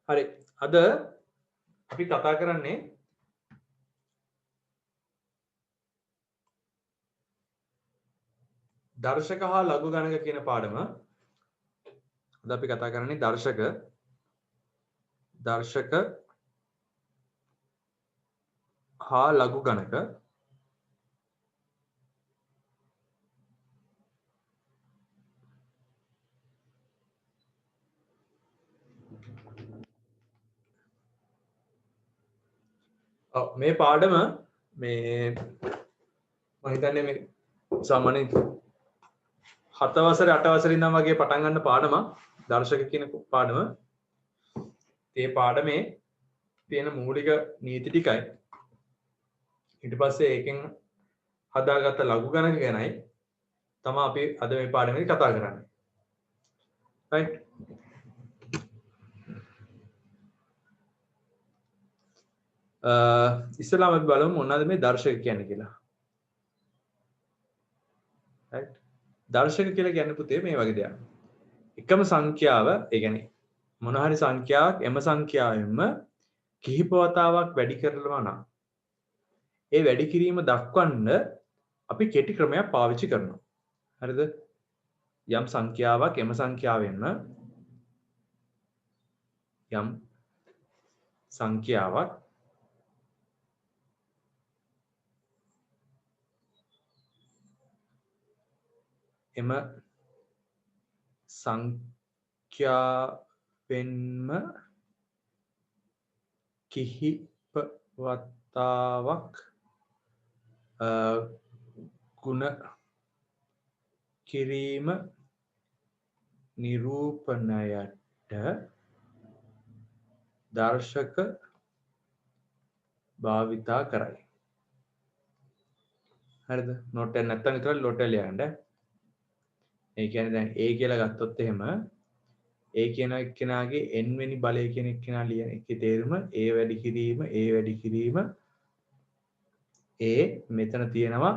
හරි. අද අපි කතා කරන්නේ දර්ශක හා ලඝු ගණක කියන පාඩම. අද අපි කතා කරන්නේ දර්ශක හා ලඝු ගණක. මේ පාඩම මේ මම හිතන්නේ මේ සාමාන්‍යයෙන් 7 වසරේ 8 වසරේ ඉඳන් වගේ පටන් ගන්න පාඩමක් දර්ශක කියන පාඩම. මේ පාඩමේ තියෙන මූලික නීති ටිකයි ඊට පස්සේ ඒකෙන් හදාගත්ත ලඝු ගණක ගැනයි තමයි අපි අද මේ පාඩමේදී කතා කරන්නේ. right ඉස්සෙල්ලාම අපි බලමු මොනවද මේ දර්ශක කියන්නේ කියලා. right දර්ශක කියලා කියන්නේ පුතේ මේ වගේ දෙයක්. එකම සංඛ්‍යාව, ඒ කියන්නේ මොන හරි සංඛ්‍යාවක් එම සංඛ්‍යාවෙන්ම කිහිප වතාවක් වැඩි කරනවා නම් ඒ වැඩි කිරීම දක්වන්න අපි කෙටි ක්‍රමයක් පාවිච්චි කරනවා. හරිද? යම් සංඛ්‍යාවක් එම සංඛ්‍යාවෙන්ම යම් සංඛ්‍යාවක් එම සංඛ්‍යාවෙන්ම කිහිප වතාවක් ගුණ කිරීම නිරූපණයට දර්ශක භාවිතා කරයි. හරිද? නෝට් එක නැත්තම් විතර ලොට් එක ලියන්න. ඒ කියන්නේ දැන් A කියලා ගත්තොත් එහෙම A කියන එක්කෙනාගේ n වෙනි බලය කියන එක්කෙනා ලියන එකේ තේරුම A වැඩි කිරීම A වැඩි කිරීම A මෙතන තියෙනවා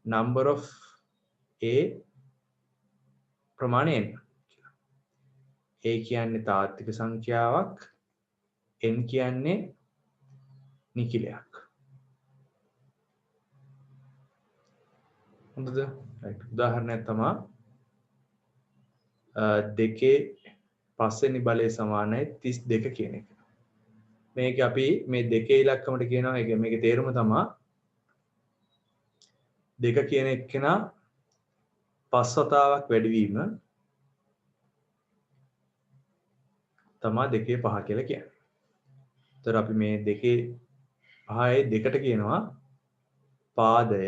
number of A ප්‍රමාණය n. A කියන්නේ තාත්වික සංඛ්‍යාවක් n කියන්නේ නිකිලයක්. හොඳද? right උදාහරණයක් තමයි දෙකේ පස්වෙනි බලය සමානයි 32 කියන එක. මේක අපි මේ දෙකේ ඉලක්කමට කියනවා මේකේ තේරුම තමයි දෙක කියන එක්කෙනා පස් වතාවක් වැඩිවීම තමයි දෙකේ පහ කියලා කියන්නේ. ඒතර අපි මේ දෙකේ පහේ දෙකට කියනවා පාදය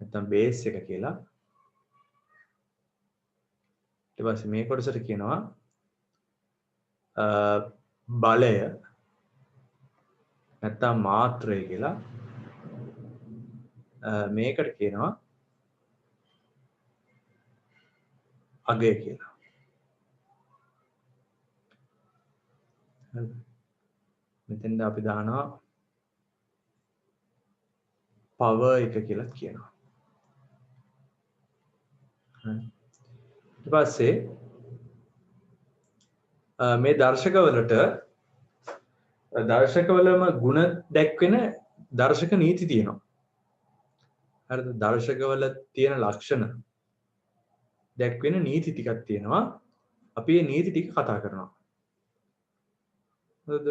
නැත්නම් බේස් එක කියලා. ඊට පස්සේ මේ කොටසට කියනවා බලය නැත්නම් මාත්‍රය කියලා. මේකට කියනවා අගය කියලා. මෙතෙන්ද අපි දානවා පවර් එක කියලා කියනවා. ඊට පස්සේ මේ දර්ශකවලම ಗುಣ දැක්වෙන දර්ශක නීති තියෙනවා. හරිද? දර්ශකවල තියෙන ලක්ෂණ දැක්වෙන නීති ටිකක් තියෙනවා. අපි මේ නීති ටික කතා කරනවා. හරිද?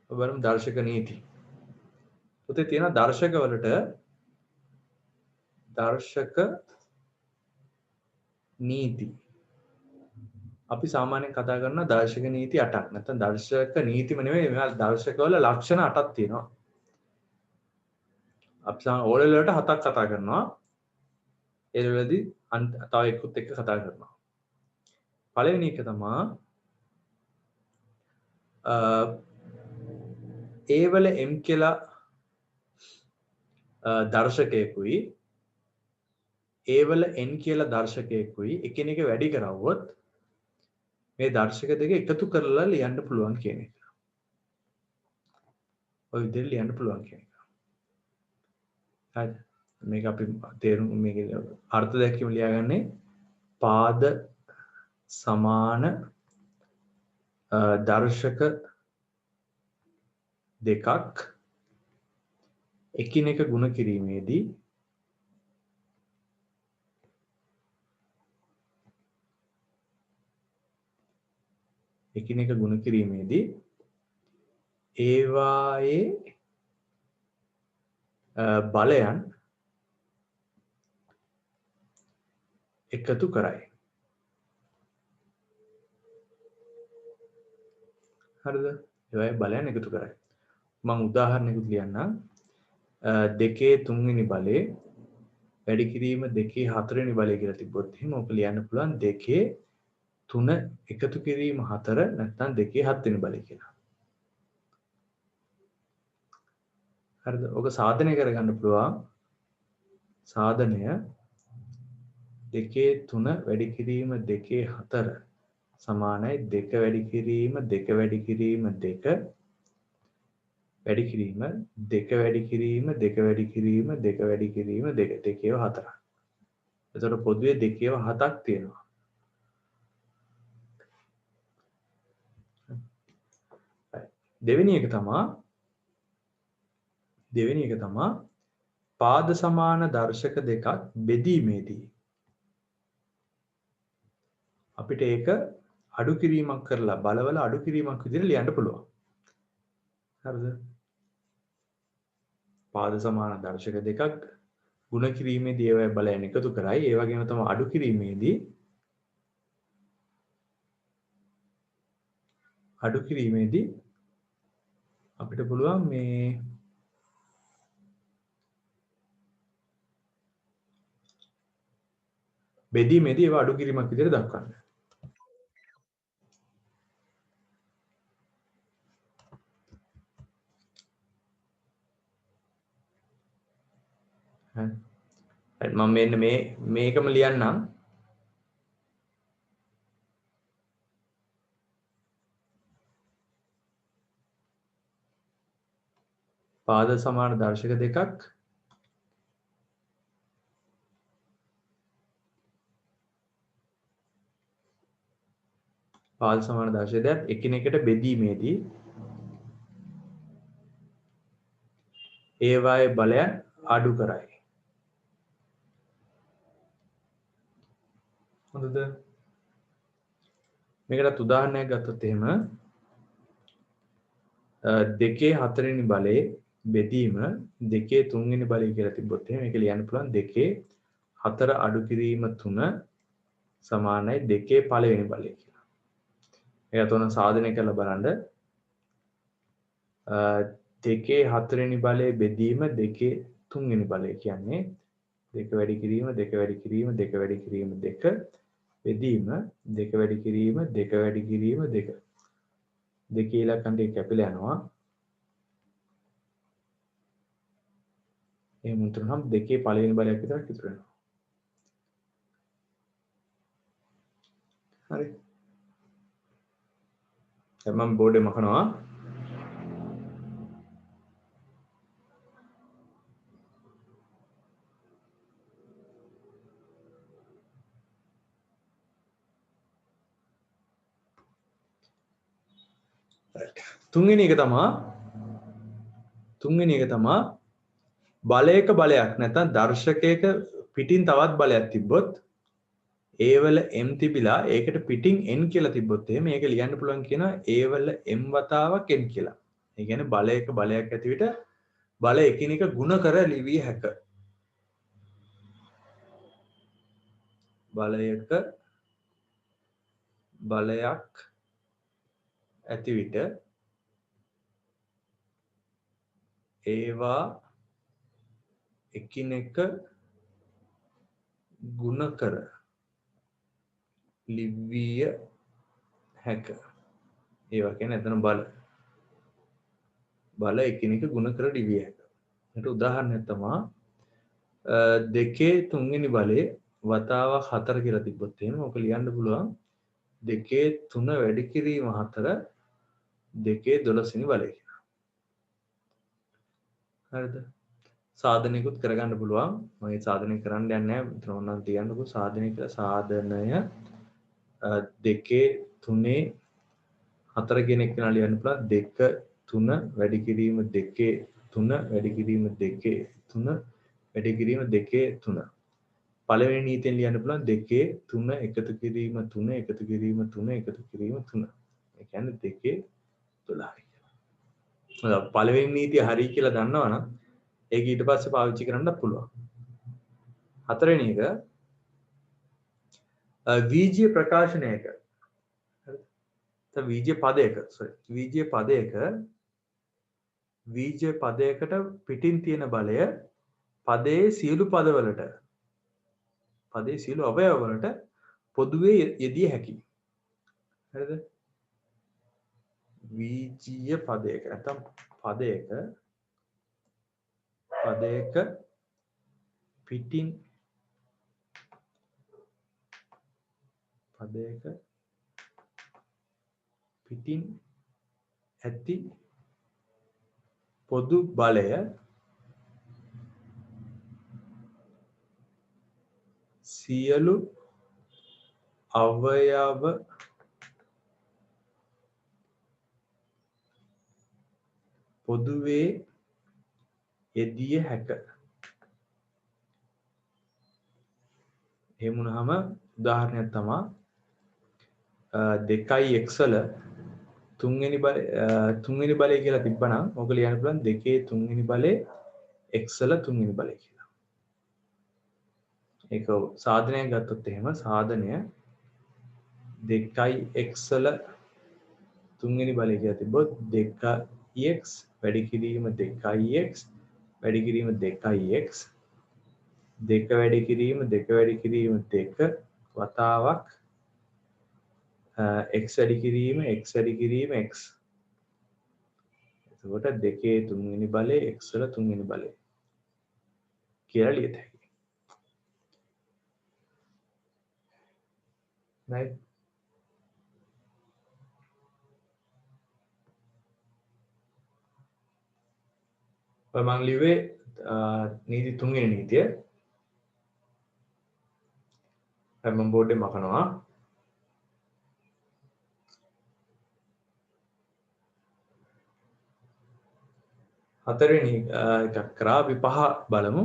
ඔබලම දර්ශක නීති. පුතේ තියෙන දර්ශකවලට දර්ශක නීති. අපි සාමාන්‍යයෙන් කතා කරන දර්ශක නීති 8ක්. නැත්නම් දර්ශක නීතිම නෙවෙයි මේවා දර්ශකවල ලක්ෂණ 8ක් තියෙනවා. අපි ඕලෙවල් වලට 7ක් කතා කරනවා. ඒ වලදී තව එකකුත් එක්ක කතා කරනවා. පළවෙනි එක තමයි A වල m කියලා දර්ශකයකුයි A වල n කියලා දර්ශකයකුයි එකිනෙක වැඩි කරවුවොත් මේ දර්ශක දෙක එකතු කරලා ලියන්න පුළුවන් කියන එක. ඔය විදිහට ලියන්න පුළුවන් කියන එක. හරිද? මේක අපි තේරුම් මේකේ අර්ථ දැක්වීම ලියාගන්නේ පාද සමාන දර්ශක දෙකක් එකිනෙක ගුණ කිරීමේදී ඒවායේ බලයන් එකතු කරයි. හරිද? ඒවායේ බලයන් එකතු කරයි. මම උදාහරණයකට ලියන්නම්. 2 3 වෙනි බලේ වැඩි කිරීම 2 4 වෙනි බලය කියලා තිබ්බොත් එහෙනම් ඔක ලියන්න පුළුවන් 2 3 එකතු කිරීම 4 නැත්නම් 2 7 වෙනි බලය කියලා. හරිද? ඔක සාධනය කරගන්න පුළුවන්. සාධනය 2 3 වැඩි කිරීම 2 4 සමානයි 2 වැඩි කිරීම 2 වැඩි කිරීම 2 වැඩි කිරීම 2 වැඩි කිරීම 2 වැඩි කිරීම 2 වැඩි කිරීම 2 2 4ක්. එතකොට පොදුවේ 2 7ක් තියෙනවා. දෙවෙනි එක තමයි පාද සමාන දර්ශක දෙකක් බෙදීමේදී අපිට ඒක අඩු කිරීමක් කරලා බලවල අඩු කිරීමක් විදිහට ලියන්න පුළුවන්. හරිද? පාද සමාන දර්ශක දෙකක් ගුණ කිරීමේදී ඒවයි බලයන් එකතු කරයි. ඒ වගේම තමයි අඩු කිරීමේදී අපිට පුළුවන් මේ බෙදීමේදී ඒවා අඩු කිරීමක් විදිහට දක්වන්න. හරි. මම මෙන්න මේකම ලියන්නම්. පාද සමාන දර්ශක දෙකක් එකිනෙකට බෙදීමේදී ඒවායේ බලයන් අඩු කරයි. හොඳද? මේකට උදාහරණයක් ගත්තොත් එහෙම 2 4 වෙනි බලයේ බෙදීම 2 3 වෙනි බලය කියලා තිබ්බොත් එහෙම මේක ලියන්න පුළුවන් 2 4 අඩු කිරීම 3 සමානයි 2 පළවෙනි බලය කියලා. ඒක තෝරන සාධනය කරලා බලන්න. 2 4 වෙනි බලයේ බෙදීම 2 3 වෙනි බලය කියන්නේ 2 වැඩි කිරීම 2 වැඩි කිරීම 2 වැඩි කිරීම 2 බෙදීම 2 වැඩි කිරීම 2 වැඩි කිරීම 2 දෙකේ ඉලක්කන්ට කැපිලා යනවා. එහෙම වුණොත් නම් 2 පළවෙනි බලයක් විතරක් ඉතුරු වෙනවා. හරි. දැන් මම බෝඩ් එක මකනවා. තුන්වෙනි එක තමා බලයක බලයක් නැත්නම් දර්ශකයක පිටින් තවත් බලයක් තිබ්බොත් ඒවල m තිබිලා ඒකට පිටින් n කියලා තිබ්බොත් එහෙම මේක ලියන්න පුළුවන් කියනවා ඒවල m වතාවක් n කියලා. ඒ කියන්නේ බලයක බලයක් ඇති විට බල එකිනෙක ಗುಣ කර ලිවිය හැක. බලයක බලයක් ඇති විට ඒවා එකිනෙක ಗುಣ කර ලිවිය හැක. ඒවා කියන්නේ එතන බල එකිනෙක ಗುಣ කර ලිවිය හැක. ඒකට උදාහරණයක් තමයි 2 3 වෙනි බලයේ වතාවක් 4 කියලා තිබ්බොත් එහෙනම් ඔක ලියන්න පුළුවන් 2 3 වැඩි කිරීම 4 2 12 වෙනි බලය කියලා. හරිද? සාධනයකුත් කරගන්න පුළුවන්. මම ඒ සාධනය කරන්න යන්නේ නැහැ. මෙතන ඕනනම් තියන්නකෝ සාධනය කියලා. සාධනය දෙකේ තුනේ හතර කෙනෙක් වෙනා ලියන්න පුළුවන්. 2 3 වැඩි කිරීම 2 3 වැඩි කිරීම 2 3 වැඩි කිරීම 2 3. පළවෙනි නීතියෙන් ලියන්න පුළුවන් 2 3 එකතු කිරීම 3 එකතු කිරීම 3 එකතු කිරීම 3. ඒ කියන්නේ 2 12යි. පළවෙනි නීතිය හරි කියලා දන්නවනම් ඒක ඊට පස්සේ පාවිච්චි කරන්න පුළුවන්. හතරවෙනි එක වීජීය ප්‍රකාශනයක වීජීය පදයකට පිටින් තියෙන බලය පදයේ සියලු අවයවවලට පොදුවේ යෙදිය හැකියි. හරිද? වීජීය පදයක නැත්නම් පදයක පිටින් ඇති පොදු බලය සියලු අවයව පොදුවේ යෙදිය හැක. එහෙම වුණාම උදාහරණයක් තමයි 2x වල තුන්වෙනි බලය කියලා තිබ්බනම් ඕක ලියන්න පුළුවන් 2 තුන්වෙනි බලේ x වල තුන්වෙනි බලය කියලා. ඒක සාධනයක් ගත්තොත් එහෙම සාධනය 2x වල තුන්වෙනි බලය කියලා තිබ්බොත් 2x වැඩි කිරීම 2x වැඩි කිරීම 2x 2 වැඩි කිරීම 2 වතාවක් x වැඩි කිරීම x. එතකොට 2 තුන්වෙනි බලය x වල තුන්වෙනි බලය කියලා ලියත හැකියි. right? මම ලිව්වේ නීති තුන්වෙනි නීතිය. මම බෝඩ් එකේ මකනවා. හතරවෙනි එකක් කරා අපි පහ බලමු.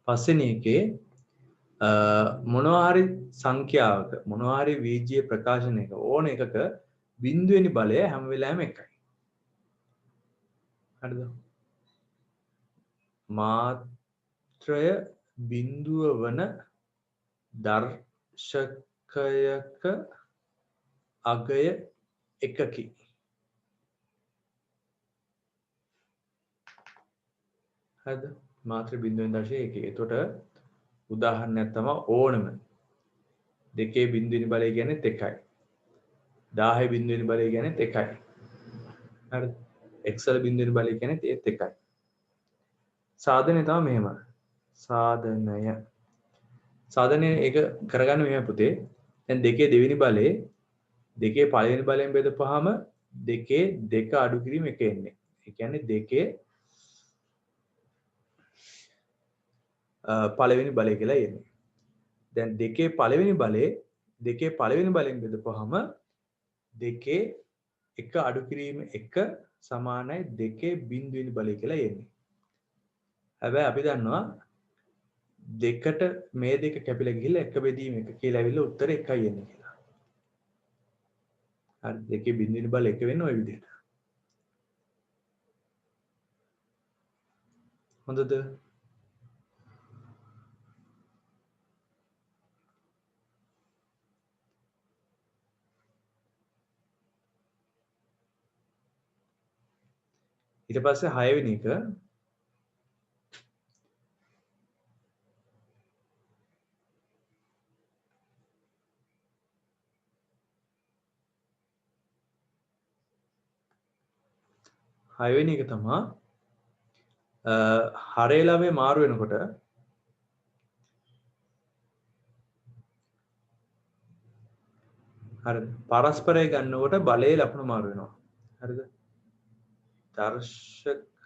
පස්වෙනි එකේ මොනවා හරි සංඛ්‍යාවක මොනවා හරි වීජීය ප්‍රකාශනයක ඕන එකක බිඳුවෙනි බලය හැම වෙලාවෙම එකයි. හරිද? මාත්‍රය බිඳුව වන දර්ශකයක අගය එකකි. හරිද? මාත්‍ර බිඳුවෙන් දර්ශකය එකකි. එතකොට උදාහරණයක් තමයි ඕනම 2 බිඳුවෙනි බලය කියන්නේ 1යි. 10 බිඳුවෙනි බලය කියන්නේ 1යි. හරිද? x වල බිඳුවෙනි බලය කියන්නේ ඒත් 1යි. සාධනය තමයි මෙහෙම. සාධනය ඒක කරගන්න මෙහෙම පුතේ. දැන් 2 දෙවෙනි බලේ 2 පළවෙනි බලයෙන් බෙදපුවාම 2 2 අඩු කිරීම 1 එන්නේ. ඒ කියන්නේ 2 පළවෙනි බලය කියලා එන්නේ. දැන් 2 පළවෙනි බලයෙන් බෙදපුවාම 2 1 අඩු කිරීම 1 සමානයි 2 බිඳුවෙනි බලය කියලා එන්නේ. හැබැයි අපි දන්නවා දෙකට මේ දෙක කැපිලා ගිහිල්ලා 1 බෙදීම 1 කියලා ඇවිල්ලා උත්තරේ 1යි එන්නේ කියලා. හරි 2 බිඳුවෙනි බලය 1 වෙන්නේ ওই විදිහට. හොඳද? ඊට පස්සේ 6 වෙනි එක තමයි හරේ ළමේ මාරු වෙනකොට හරිද? පරස්පරය ගන්නකොට බලයේ ලකුණු මාරු වෙනවා. හරිද? දර්ශකයක්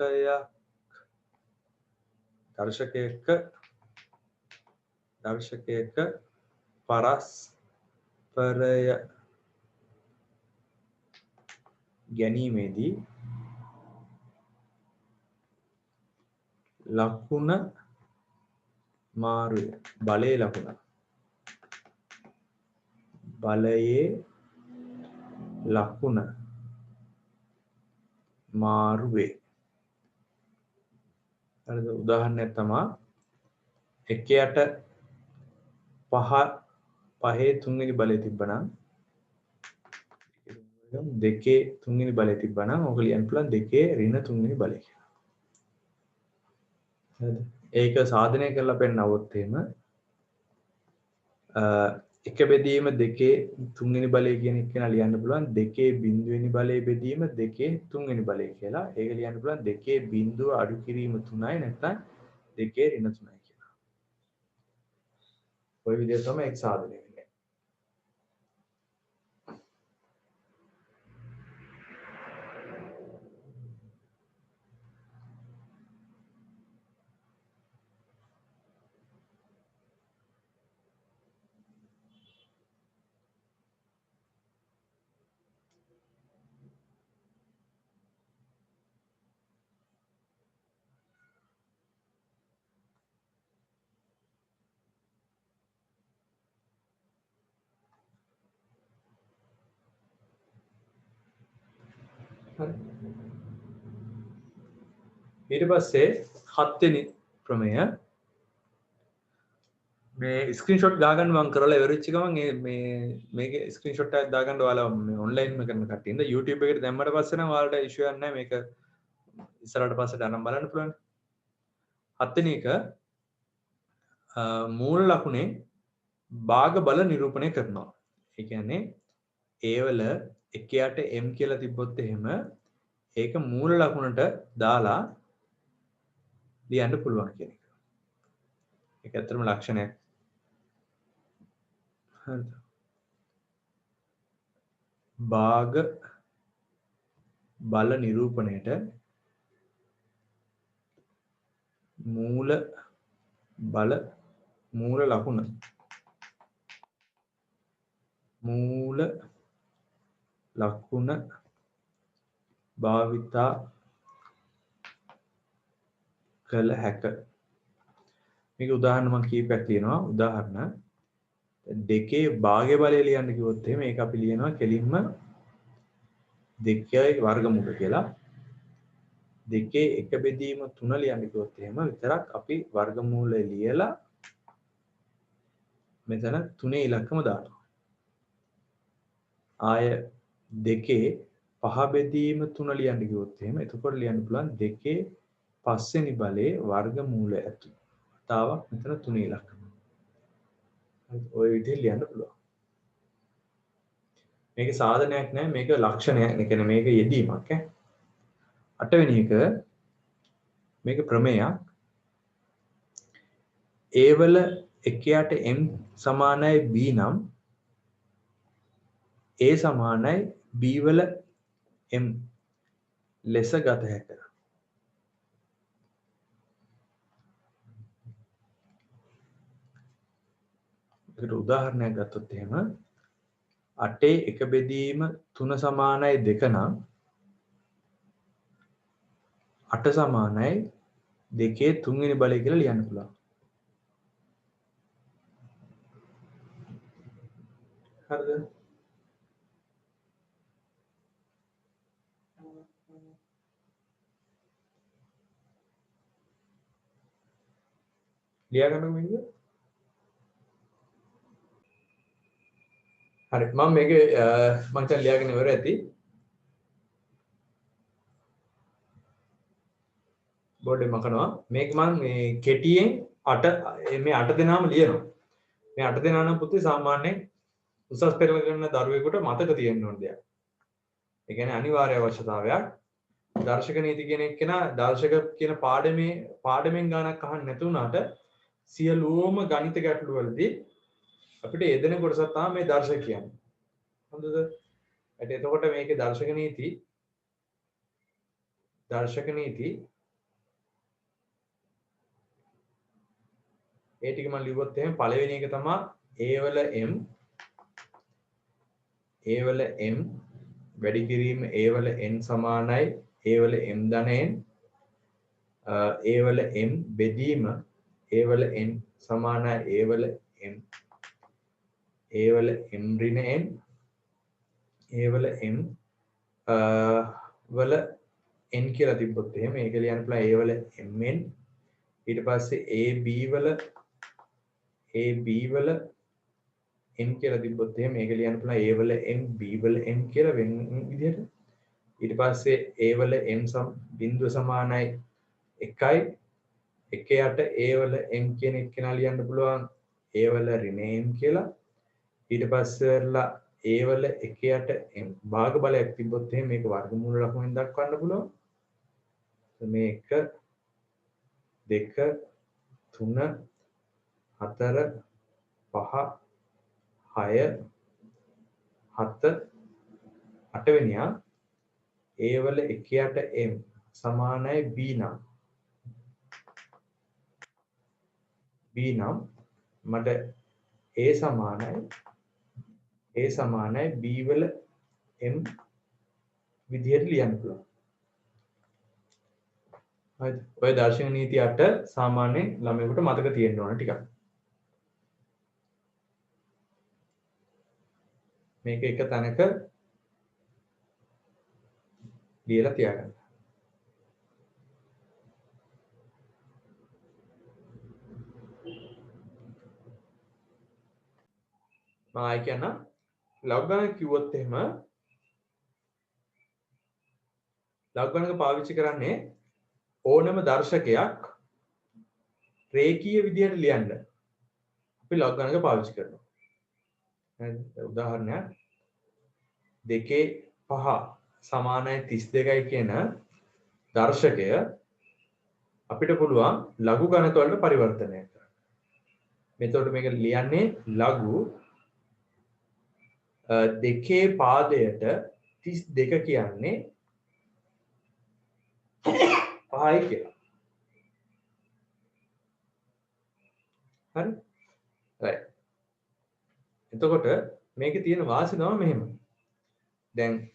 දර්ශකයක පරස්පරය ගැනීමේදී ලකුණ මාරුය. බලයේ ලකුණ. බලයේ ලකුණ මාරු වේ. හරිද? උදාහරණයක් තමයි 1ට 5 තුන්වෙනි බලය තිබ්බනම් 2 තුන්වෙනි බලය තිබ්බනම් ඕක ලියන්න පුළුවන් 2 ඍණ තුන්වෙනි බලය කියලා. හරිද? ඒක සාධනය කරලා පෙන්නවොත් එහෙම එක බෙදීම 2 තුන්වෙනි බලය කියන එක කෙනා ලියන්න පුළුවන් 2 බිඳුවෙනි බලය බෙදීම 2 තුන්වෙනි බලය කියලා. ඒක ලියන්න පුළුවන් 2 බිඳුව අඩු කිරීම 3යි නැත්නම් 2 ඍණ 3යි කියලා. ඔය විදිහට තමයි ඒක සාධනය වෙන්නේ. ඊට පස්සේ 7 වෙනි ප්‍රමේය මේ ස්ක්‍රීන්ෂොට් දාගන්න මම කරලා ඉවරෙච්ච ගමන් මේකේ ස්ක්‍රීන්ෂොට් එකක් දාගන්න ඔයාලා මේ ඔන්ලයින් එක කරන කට්ටිය ඉඳ YouTube එකට දැම්මට පස්සේ නම් ඔයාලට ඉෂුව එකක් නැහැ මේක ඉස්සරහට පස්සේ දානම් බලන්න පුළුවන්. 7 වෙනි එක මූල ලකුණේ භාග බල නිරූපණය කරනවා. ඒ කියන්නේ ඒවල 1ට m කියලා තිබ්බොත් එහෙම ඒක මූල ලකුණට දාලා ලියන්න පුළුවන් කියන එක. ඒක ඇත්තටම ලක්ෂණයක්. හරිද? භාග බල නිරූපණයට මූල ලකුණ භාවිතා කළ හැක. මේක උදාහරණ මම කීපයක් තියෙනවා. උදාහරණ 2 භාගය බලය ලියන්න කිව්වොත් එහෙම මේක අපි ලියනවා කෙලින්ම 2යි වර්ගමූල කියලා. 2 එක බෙදීම 3 ලියන්න කිව්වොත් එහෙම විතරක් අපි වර්ගමූලය ලියලා මෙතන 3 ඉලක්කම දානවා. ආය 2 5 බෙදීම 3 ලියන්න කිව්වොත් එහෙම එතකොට ලියන්න පුළුවන් 2 පස්වෙනි බලයේ වර්ගමූල ඇතු. තාවක් මෙතන 3 ඉලක්කම. ඔය විදිහට ලියන්න පුළුවන්. මේක සාධනයක් නෑ මේක ලක්ෂණයක්. ඒ කියන්නේ මේක යෙදීමක් ඈ. 8 වෙනි එක මේක ප්‍රමේයක්. A වල 1ට m සමානයි b නම් A සමානයි b වල m ලෙස ගත හැකියි. ඒකට උදාහරණයක් ගත්තොත් එහෙම 8 එක බෙදීම 3 සමානයි 2 නම් 8 සමානයි 2 තුන්වෙනි බලය කියලා ලියන්න පුළුවන්. හරිද? ලියා ගන්නකො මේක. හරි මම මේක මම දැන් ලියාගෙන ඉවර ඇති. බෝඩ් එක මකනවා. මේක මම මේ කෙටියෙන් 8 මේ 8 දෙනාම ලියනවා. මේ 8 දෙනා නම් පුතේ සාමාන්‍යයෙන් උසස් පෙළ කරන දරුවෙකුට මතක තියෙන්න ඕන දෙයක්. ඒ කියන්නේ අනිවාර්ය අවශ්‍යතාවයක්. දර්ශක නීති කියන එක්කෙනා දර්ශක කියන පාඩමෙන් ගානක් අහන්න නැති වුණාට සියලුම ගණිත ගැටළු වලදී අපිට යෙදෙන කොටසක් තමයි මේ දර්ශක කියන්නේ. හොඳද? එතකොට මේකේ දර්ශක නීති ඒ ටික මම ලිව්වොත් එහෙනම් පළවෙනි එක තමයි a වල m වැඩි කිරීම a වල n සමානයි a වල m ධන n a වල m බෙදීම a වල n සමානයි a වල m ඍණ n a වල m වල n කියලා තිබ්බොත් එහෙම මේක ලියන්න පුළුවන් a වල mn ඊට පස්සේ a b වල n කියලා තිබ්බොත් එහෙම මේක ලියන්න පුළුවන් a වල m b වල n කියලා වෙන විදිහට ඊට පස්සේ a වල m බිඳුව සමානයි 1යි 1 යට a වල m කියන එක කෙනා ලියන්න පුළුවන් a වල ඍණ m කියලා ඊට පස්සේ වල a වල 1 යට m භාග බලයක් තිබ්බොත් එහෙම මේක වර්ගමූල ලකුණෙන් දක්වන්න පුළුවන් මේ 1 2 3 4 5 6 7 8 වෙනියා a වල 1 යට m සමානයි b නම් මට a සමානයි b වල m විදිහට ලියන්න පුළුවන්. හරිද? ඔය දර්ශන නීති 8 සාමාන්‍යයෙන් ළමයෙකුට මතක තියෙන්න ඕන ටිකක්. මේක එක තැනක ලියලා තියාගන්න. මම ආයි කියන්න ලඝු ගණක කිව්වොත් එහෙම ලඝු ගණක පාවිච්චි කරන්නේ ඕනම දර්ශකයක් රේඛීය විදිහට ලියන්න අපි ලඝු ගණක පාවිච්චි කරනවා. හරිද? උදාහරණයක් 2 5 සමානයි 32යි කියන දර්ශකය අපිට පුළුවන් ලඝු ගණක වලට පරිවර්තනය කරන්න. මෙතකොට මේක ලියන්නේ ලඝු 2 පාදයට 32 කියන්නේ 5යි කියලා. හරි? right. එතකොට මේකේ තියෙන වාසි තමයි මෙහෙම. දැන්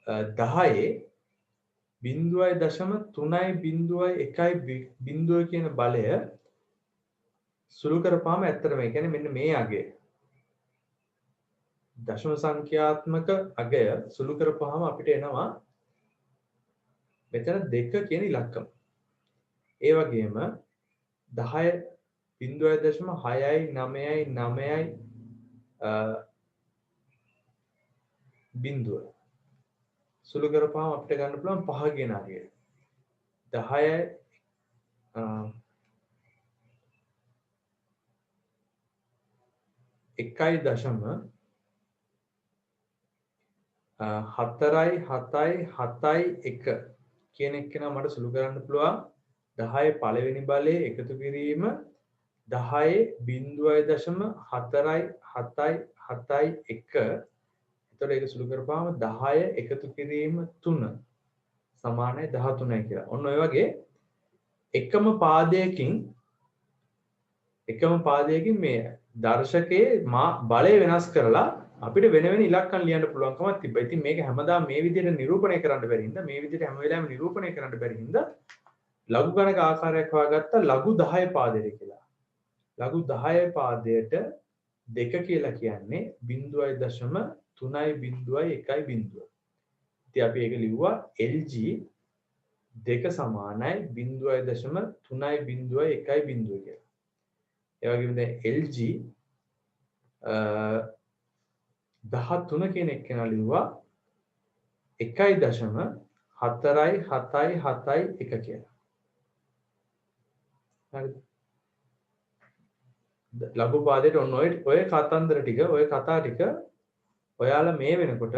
10 0.3.1 කියන බලය සුළු කරපුවාම ඇත්තටම ඒ කියන්නේ මෙන්න මේ අගය දශම සංඛ්‍යාත්මක අගය සුළු කරපුවාම අපිට එනවා මෙතන 2 කියන ඉලක්කම. ඒ වගේම 10 0.699 බිඳුව සුළු කරපුවාම අපිට ගන්න පුළුවන් 5 කියන අගය. 10 1.4771 කියන එක නම් මට සුළු කරන්න පුළුවන් 10 පළවෙනි බලයේ එකතු කිරීම 10 0.4771 එතකොට ඒක සුළු කරපුවාම 10 එකතු කිරීම 3 සමානයි 13යි කියලා. ඔන්න ඔය වගේ එකම පාදයකින් මේ දර්ශකයේ බලය වෙනස් කරලා අපිට වෙන වෙන ඉලක්කම් ලියන්න පුළුවන්කමක් තිබ්බා. ඉතින් මේක හැමදාම මේ විදිහට නිරූපණය කරන්න බැරි හින්දා මේ විදිහට හැම වෙලාවෙම නිරූපණය කරන්න බැරි හින්දා ලඝු ගණක ආකාරයක් හොයාගත්තා ලඝු 10 පාදයට කියලා. ලඝු 10 පාදයට 2 කියලා කියන්නේ 0.3.1. ඉතින් අපි ඒක ලිව්වා LG 2 සමානයි 0.3.1 කියලා. ඒ වගේම දැන් LG 13 කියන එක කෙනා ලිව්වා 1.4771 කියලා. හරිද? ලඝු පාදයට ඔන්න ඔය කතන්දර ටික ඔය කතා ටික ඔයාලා මේ වෙනකොට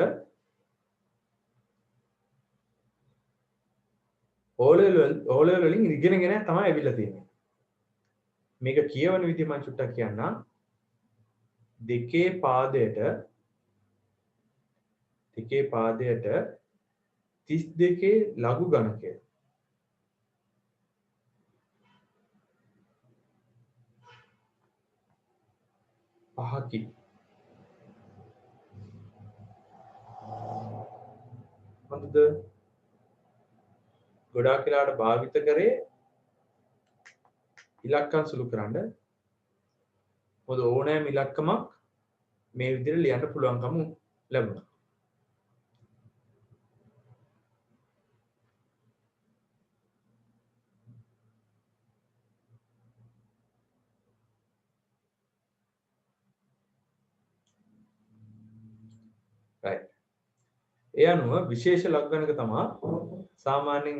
ඕලෙවල් වලින් ඉගෙනගෙන තමයි ඇවිල්ලා තියෙන්නේ. මේක කියවන විදිහ මම චුට්ටක් කියන්නම්. 2 පාදයට 32 ලඝු ගණකය. පහකි. හොඳද? ගොඩාක් වෙලාවට භාවිත කරේ ඉලක්කම් සුළු කරන්න. මොකද ඕනෑම ඉලක්කමක් මේ විදිහට ලියන්න පුළුවන්කම ලැබුණා. right. ඒ අනුව විශේෂ ලඝු ගණක තමයි සාමාන්‍යයෙන්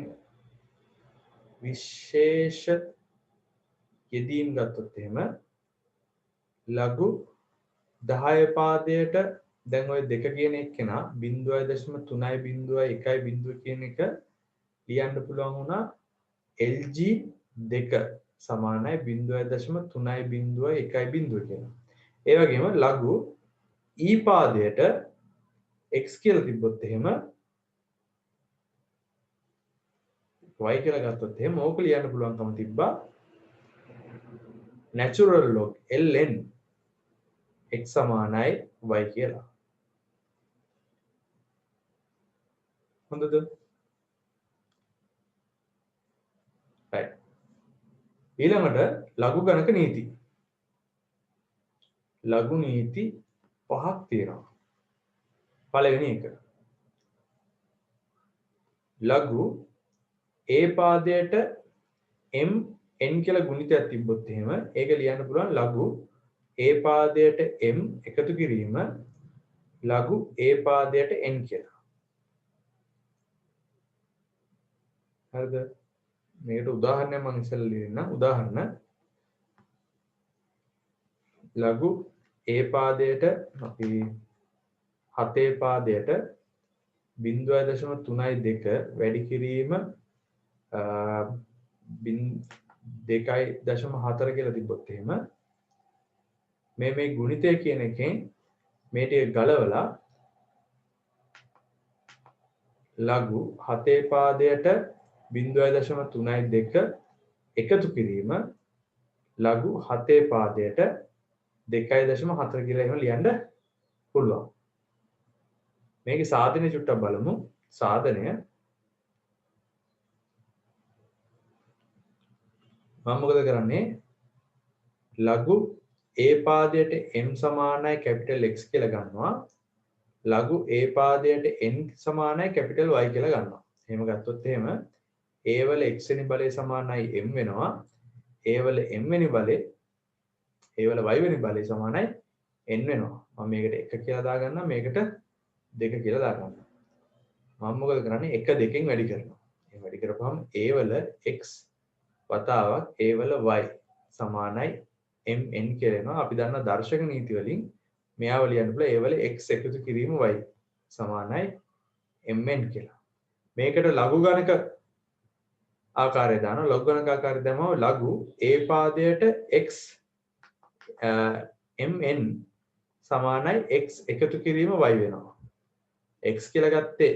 විශේෂ යෙදීම් ගත්තොත් එහෙම ලඝු 10 පාදයට දැන් ওই දෙක කියන එක්කෙනා 0.3.1.0 කියන එක ලියන්න පුළුවන් වුණා LG 2 සමානයි 0.3.1.0 කියලා. ඒ වගේම ලඝු E පාදයට x කියලා තිබ්බොත් එහෙම y කියලා ගත්තොත් එහෙම ඕක ලියන්න පුළුවන්කම තිබ්බා natural log ln x සමානයි y කියලා. හොඳද? right. ඊළඟට ලඝු ගණක නීති. ලඝු නීති පහක් තියෙනවා. පළවෙනි එක. ලඝු a පාදයට m n කියලා ගුණිතයක් තිබ්බොත් එහෙම ඒක ලියන්න පුළුවන් ලඝු a පාදයට m එකතු කිරීම ලඝු a පාදයට n කියලා. හරිද? මේකට උදාහරණයක් මම ඉස්සෙල්ලා ලියන්නම්. උදාහරණ ලඝු a පාදයට අපි 7 පාදයට 0.32 වැඩි කිරීම 2.4 කියලා තිබ්බොත් එහෙම මේ ගුණිතය කියන එකෙන් මේ ටික ගලවලා ලඝු 7 පාදයට 0.32 එකතු කිරීම ලඝු 7 පාදයට 2.4 කියලා එහෙම ලියන්න පුළුවන්. මේකේ සාධනය චුට්ටක් බලමු. සාධනය මම මොකද කරන්නේ? ලඝු a පාදයට m සමානයි කැපිටල් x කියලා ගන්නවා. ලඝු a පාදයට n සමානයි කැපිටල් y කියලා ගන්නවා. එහෙම ගත්තොත් එහෙම a වල x වෙනි බලය සමානයි m වෙනවා. a වල m වෙනි බලය a වල y වෙනි බලය සමානයි n වෙනවා. මම මේකට 1 කියලා දාගන්නවා. මේකට 2 කියලා දාගන්නවා. මම මොකද කරන්නේ? 1 2කින් වැඩි කරනවා. එහෙනම් වැඩි කරපුවම a වල x වතාවක් a වල y සමානයි mn කියලා එනවා. අපි දන්නා දර්ශක නීති වලින් මෙයාව ලියන්න පුළුවන් a වල x එකතු කිරීම y සමානයි mn කියලා. මේකට ලඝු ගණක ආකාරය දානවා. ලඝු ගණක ආකාරය දැම්මම ලඝු a පාදයට x mn සමානයි x එකතු කිරීම y වෙනවා. x කියලා ගත්තේ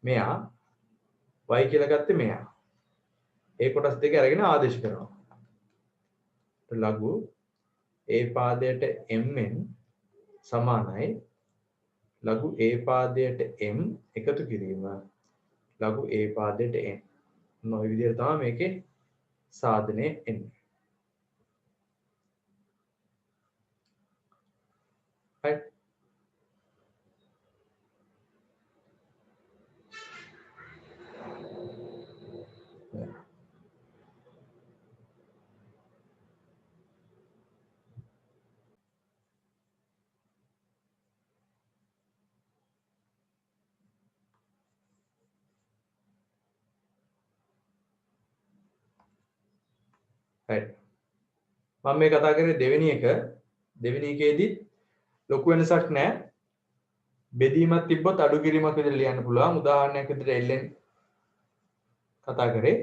මෙයා y කියලා ගත්තේ මෙයා. ඒ කොටස් දෙක අරගෙන ආදේශ කරනවා. ලඝු a පාදයට mn සමානයි ලඝු a පාදයට m එකතු කිරීම ලඝු a පාදයට n. මොන විදිහට තමයි මේකේ සාධනය එන්නේ. right. right. මම මේ කතා කරේ දෙවෙනි එකේදී ලොකු වෙනසක් නැහැ. බෙදීමක් තිබ්බොත් අඩු කිරීමක් විදිහට ලියන්න පුළුවන්. උදාහරණයක් විදිහට ln කතා කරේ.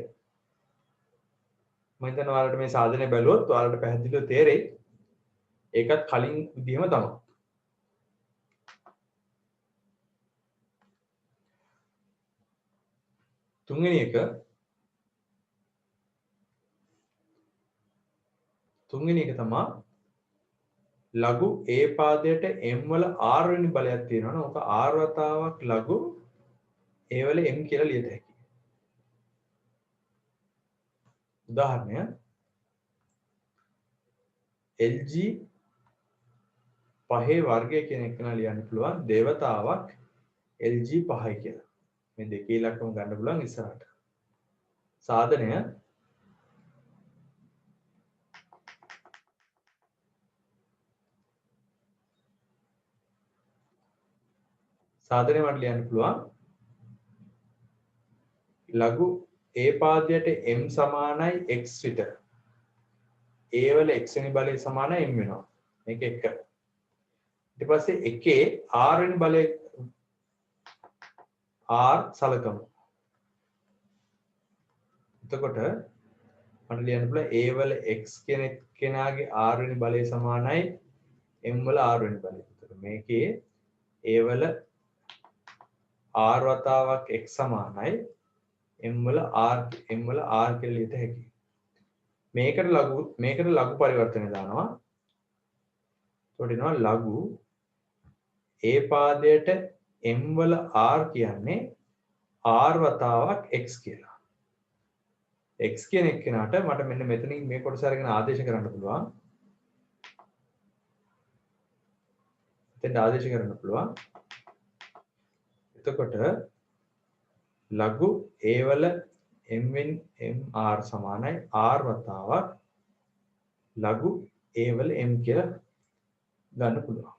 මම හිතනවා ඔයාලට මේ සාධනය බැලුවොත් ඔයාලට පැහැදිලිව තේරෙයි. ඒකත් කලින් විදිහම තමයි. තුන්වෙනි එක තමයි ලඝු A පාදයට m වල r වෙනි බලයක් තියෙනවනේ. ඕක r වතාවක් ලඝු A වල m කියලා ලියත හැකියි. උදාහරණය LG පහේ වර්ගය කියන එක නා ලියන්න පුළුවන් දේවතාවක් LG 5යි කියලා. මේ දෙකේ ඉලක්කම ගන්න පුළුවන් ඉස්සරහට. සාධනය මට ලියන්න පුළුවන් ලඝු A පාදයට m සමානයි x විතර. A වල x වෙනි බලය සමානයි m වෙනවා. මේක 1. ඊට පස්සේ එකේ r වෙනි බලය r සලකමු. එතකොට මට ලියන්න පුළුවන් A වල x කෙනාගේ r වෙනි බලය සමානයි m වල r වෙනි බලය. එතකොට මේකේ A වල r වතාවක් x සමානයි m වල r කියලා ලියත හැකියි. මේකට ලඝු පරිවර්තනය දානවා. එතකොට එනවා ලඝු A පාදයට m වල r කියන්නේ r වතාවක් x කියලා. x කියන එක්කෙනාට මට මෙන්න මෙතනින් මේ කොටස අරගෙන ආදේශ කරන්න පුළුවන්. එතෙන් ආදේශ කරන්න පුළුවන්. එතකොට ලඝු A වල r සමානයි r වතාවක් ලඝු A වල m කියලා ගන්න පුළුවන්.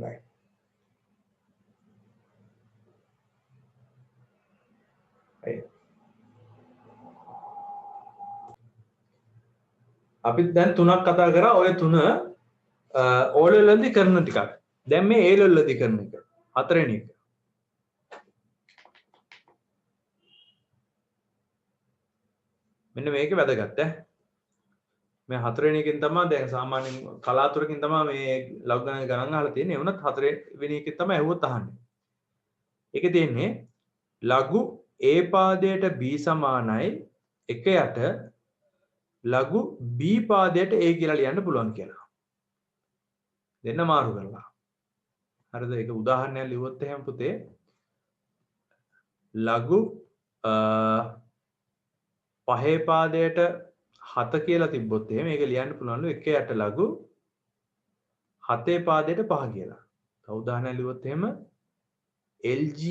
right. අපි දැන් තුනක් කතා කරා. ඔය තුන O level වලදී කරන ටිකක්. දැන් මේ A level වලදී කරන එක. හතරවෙනි එක. මෙන්න මේක වැදගත් ඈ. මේ හතරවෙනි එකෙන් තමයි දැන් සාමාන්‍යයෙන් කලාතුරකින් තමයි මේ ලඝු ගණන් අහලා තියෙන්නේ. ඒ වුණත් හතරවෙනි එකෙන් තමයි ඇහුවොත් අහන්නේ. ඒකේ තියෙන්නේ ලඝු A පාදයට B සමානයි 1 යට ලඝු B පාදයට A කියලා ලියන්න පුළුවන් කියලා. දෙන්න මාරු කරලා. හරිද? ඒක උදාහරණයක් ලියුවොත් එහෙම පුතේ ලඝු පහේ පාදයට 7 කියලා තිබ්බොත් එහෙම මේක ලියන්න පුළුවන්ලු 1 යට ලඝු 7 පාදයට 5 කියලා. තව උදාහරණයක් ලියුවොත් එහෙම LG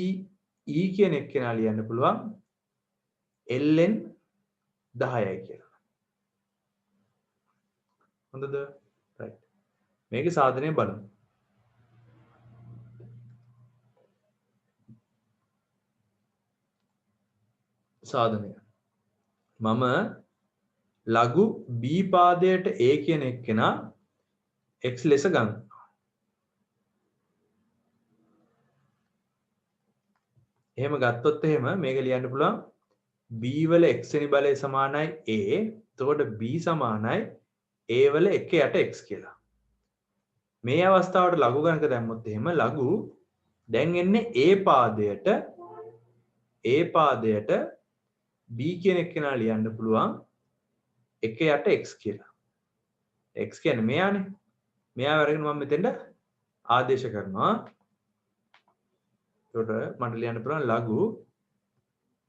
E කියන එක්කෙනා ලියන්න පුළුවන් LN 10යි කියලා. හොඳද? right. මේකේ සාධනය බලමු. සාධනය. මම ලඝු B පාදයට A කියන එක්කෙනා x ලෙස ගන්න. එහෙම ගත්තොත් එහෙම මේක ලියන්න පුළුවන් B වල x වෙනි බලය සමානයි A. එතකොට B සමානයි A වල 1 යට x කියලා. මේ අවස්ථාවට ලඝු ගණක දැම්මොත් එහෙම ලඝු දැන් එන්නේ A පාදයට B කියන එක්කෙනා ලියන්න පුළුවන් 1 යට x කියලා. x කියන්නේ මෙයානේ. මෙයා වරගෙන මම මෙතෙන්ට ආදේශ කරනවා. එතකොට මට ලියන්න පුළුවන් ලඝු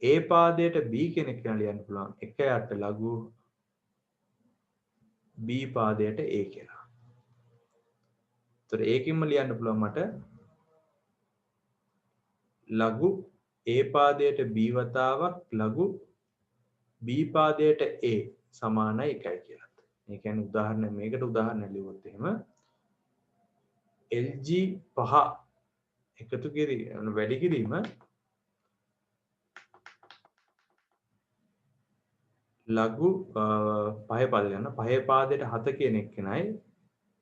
A පාදයට B කියන එක්කෙනා ලියන්න පුළුවන් 1 යට ලඝු B පාදයට A කියලා. එතකොට ඒකින්ම ලියන්න පුළුවන් මට ලඝු A පාදයට B වතාවක් ලඝු B පාදයට A සමානයි 1යි කියලා. ඒ කියන්නේ උදාහරණ මේකට උදාහරණ ලියුවොත් එහෙම LG 5 එකතු කිරීම වැඩි කිරීම ලඝු පහේ පාදයට යන පහේ පාදයට 7 කියන එක්කෙනයි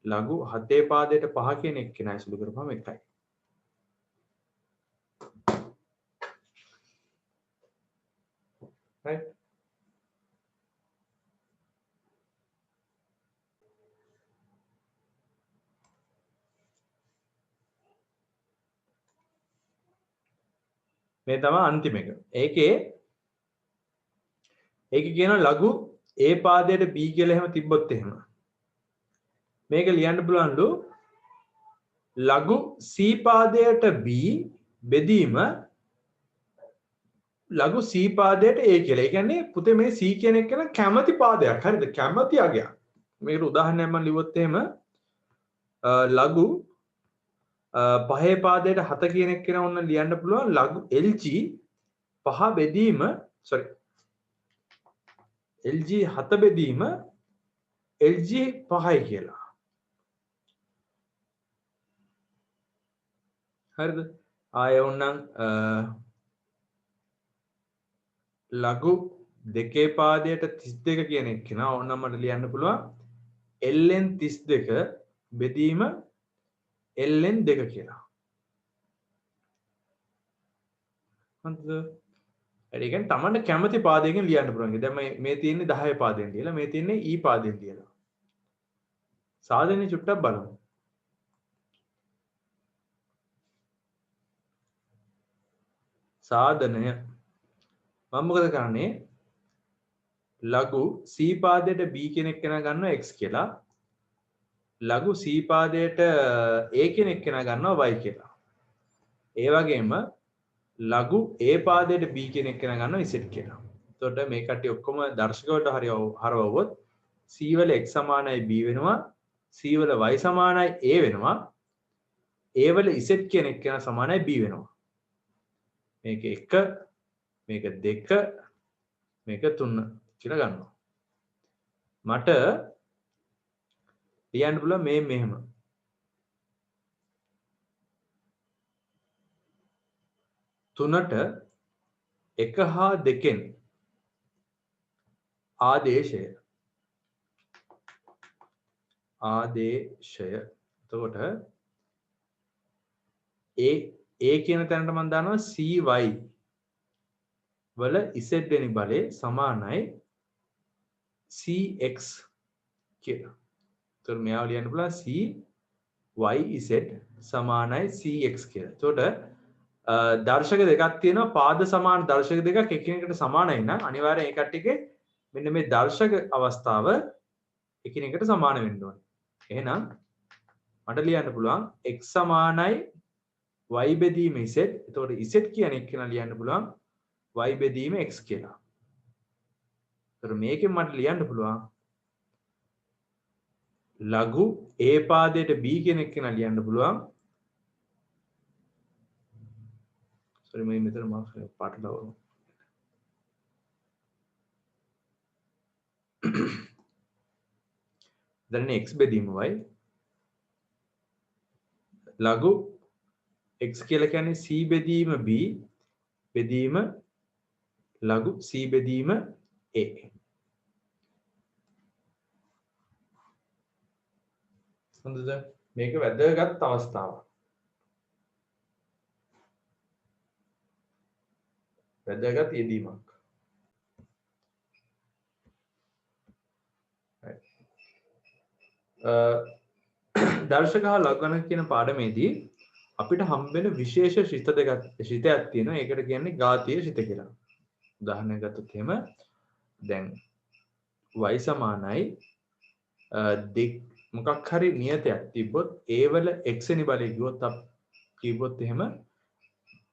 ලඝු 7 පාදයට 5 කියන එක්කෙනයි සුළු කරපුවම 1යි. right. මේ තමයි අන්තිම එක. ඒකේ ඒකේ කියනවා ලඝු A පාදයට B කියලා එහෙම තිබ්බොත් එහෙම මේක ලියන්න පුළුවන්ලු ලඝු C පාදයට B බෙදීම ලඝු C පාදයට A කියලා. ඒ කියන්නේ පුතේ මේ C කියන එක නම් කැමැති පාදයක්. හරිද? කැමැති අගයක්. මේකට උදාහරණයක් මම ලිව්වොත් එහෙම ලඝු පහේ පාදයට 7 කියන එක කියන ඕන්න ලියන්න පුළුවන් ලඝු LG පහ බෙදීම sorry LG 7 බෙදීම LG 5යි කියලා. හරිද? ආයෙ ඕන්නම් ලඝු දෙකේ පාදයට 32 කියන එක කෙනා ඕන්නම් මට ලියන්න පුළුවන් ln 32 බෙදීම ln 2 කියලා. හරිද? ඒ කියන්නේ තමන්ට කැමති පාදයකින් ලියන්න පුළුවන්. දැන් මේ තියෙන්නේ 10 පාදයෙන් කියලා. මේ තියෙන්නේ E පාදයෙන් කියලා. සාධනෙ චුට්ටක් බලමු. සාධනය මම මොකද කරන්නේ ලඝු C පාදයට B කෙනෙක් කෙනා ගන්නවා x කියලා ලඝු C පාදයට A කෙනෙක් කෙනා ගන්නවා y කියලා ඒ වගේම ලඝු A පාදයට B කෙනෙක් කෙනා ගන්නවා z කියලා. එතකොට මේ කට්ටිය ඔක්කොම දර්ශක වලට හරවවුවොත් C වල x සමානයි B වෙනවා C වල y සමානයි A වෙනවා A වල z කෙනෙක් කෙනා සමානයි B වෙනවා. මේක 1 මේක 2 මේක 3 කියලා ගන්නවා. මට ලියන්න පුළුවන් මේ මෙහෙම. 3ට 1 හා 2න් ආදේශය. එතකොට A කියන තැනට මම දානවා CY වල z වෙනි බලය සමානයි CX කියලා. එතකොට මෙයාව ලියන්න පුළුවන් CYZ සමානයි CX කියලා. එතකොට දර්ශක දෙකක් තියෙනවා පාද සමාන දර්ශක දෙකක් එකිනෙකට සමානයි නම් අනිවාර්යෙන් ඒ කට්ටියගේ මෙන්න මේ දර්ශක අවස්ථාව එකිනෙකට සමාන වෙන්න ඕනේ. එහෙනම් මට ලියන්න පුළුවන් x සමානයි y බෙදීම z. එතකොට z කියන එක කියලා ලියන්න පුළුවන් y බෙදීම x කියලා. එතකොට මේකෙන් මට ලියන්න පුළුවන් ලඝු a පාදයට b කියන එක කියලා ලියන්න පුළුවන්. sorry මම මෙතන මාක්ස් පාට දානවා. දැන් x බෙදීම y ලඝු x කියලා කියන්නේ c බෙදීම b බෙදීම ලඝු c බෙදීම a. හොඳද? මේක වැදගත් අවස්ථාවක්. වැදගත් යෙදීමක්. දර්ශක හා ලඝුගණක කියන පාඩමේදී අපිට හම්බෙන විශේෂ ශිතයක් තියෙනවා. ඒකට කියන්නේ ඝාතීය ශිත කියලා. උදාහරණයක් ගත්තොත් එහෙම දැන් y සමානයි මොකක් හරි නියතයක් තිබ්බොත් a වල x වෙනි බලය කිව්වොත් එහෙම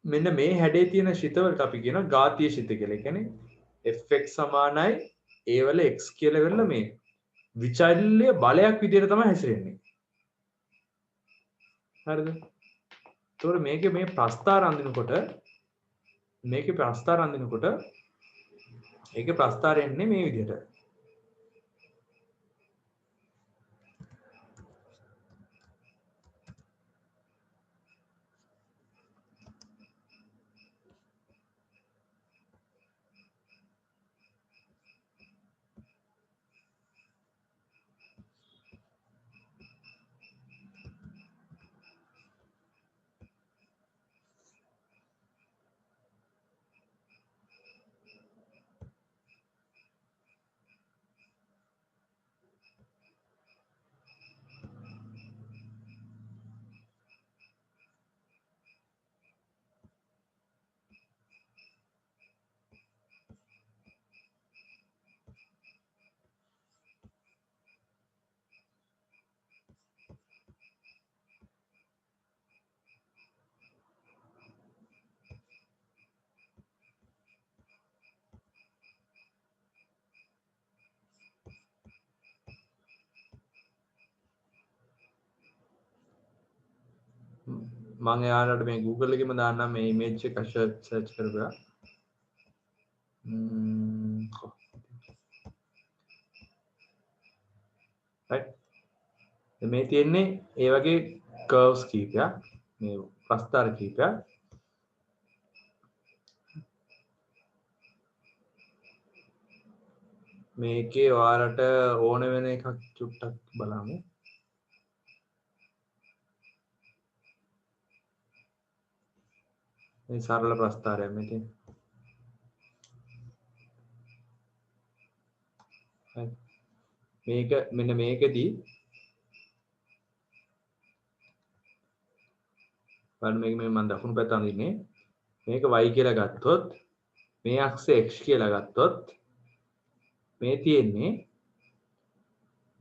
මෙන්න මේ හැඩේ තියෙන ශිතවලට අපි කියනවා ඝාතීය ශිත කියලා. ඒ කියන්නේ fx සමානයි a වල x කියලා වෙන්න මේ විචල්්‍ය බලයක් විදිහට තමයි හැසිරෙන්නේ. හරිද? ඒතකොට මේකේ මේ ප්‍රස්ථාර අඳිනකොට ඒකේ ප්‍රස්ථාරය එන්නේ මේ විදිහට. මම එයාලට මේ Google එකෙම දාන්නම් මේ image එක search කරලා right මේ තියෙන්නේ ඒ වගේ curves කීපයක් මේ ප්‍රස්ථාර කීපයක් මේකේ ඔයාලට ඕන වෙන එකක් චුට්ටක් බලමු මේ සරල ප්‍රස්ථාරයක් මෙතන මේක මෙන්න මේකදී බලන්න මේක මම දකුණු පැත්ත අඳින්නේ මේක y කියලා ගත්තොත් මේ අක්ෂය x කියලා ගත්තොත් මේ තියෙන්නේ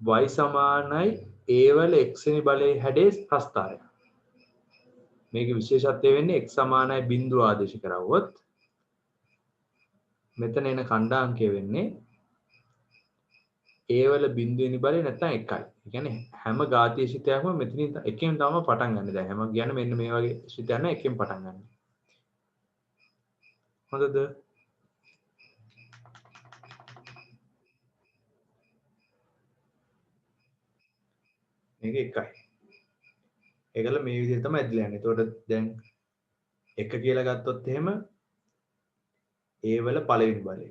y සමානයි a වල x වෙනි බලයේ හැඩේ ප්‍රස්ථාරය මේක විශේෂත්වය වෙන්නේ x සමානයි බිඳුව ආදේශ කරවුවොත් මෙතන එන ඛණ්ඩාංකය වෙන්නේ a වල බිඳුවෙනි බලය නැත්නම් 1යි. ඒ කියන්නේ හැම ඝාතීය ශිතයක්ම මෙතනින් එකෙන් තමයි පටන් ගන්න. දැන් හැම කියන්නේ මෙන්න මේ වගේ ශිතයක් නම් එකෙන් පටන් ගන්න. හොඳද? මේක 1යි. ඒකල මේ විදිහට තමයි ඇදලා යන්නේ. එතකොට දැන් 1 කියලා ගත්තොත් එහෙම a වල පළවෙනි බලය.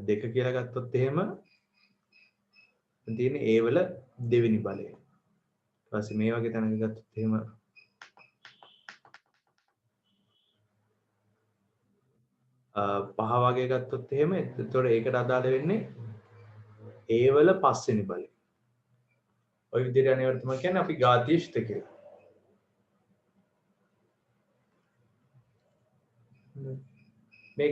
2 කියලා ගත්තොත් එහෙම තියෙන a වල දෙවෙනි බලය. ඊට පස්සේ මේ වගේ තැනක ගත්තොත් එහෙම පහ වගේ ගත්තොත් එහෙම එතකොට ඒකට අදාළ වෙන්නේ a වල පස්වෙනි බලය. ඔය විදිහට අනිවාර්යයෙන්ම තමයි කියන්නේ අපි ඝාතීය ශිත කියලා. මේ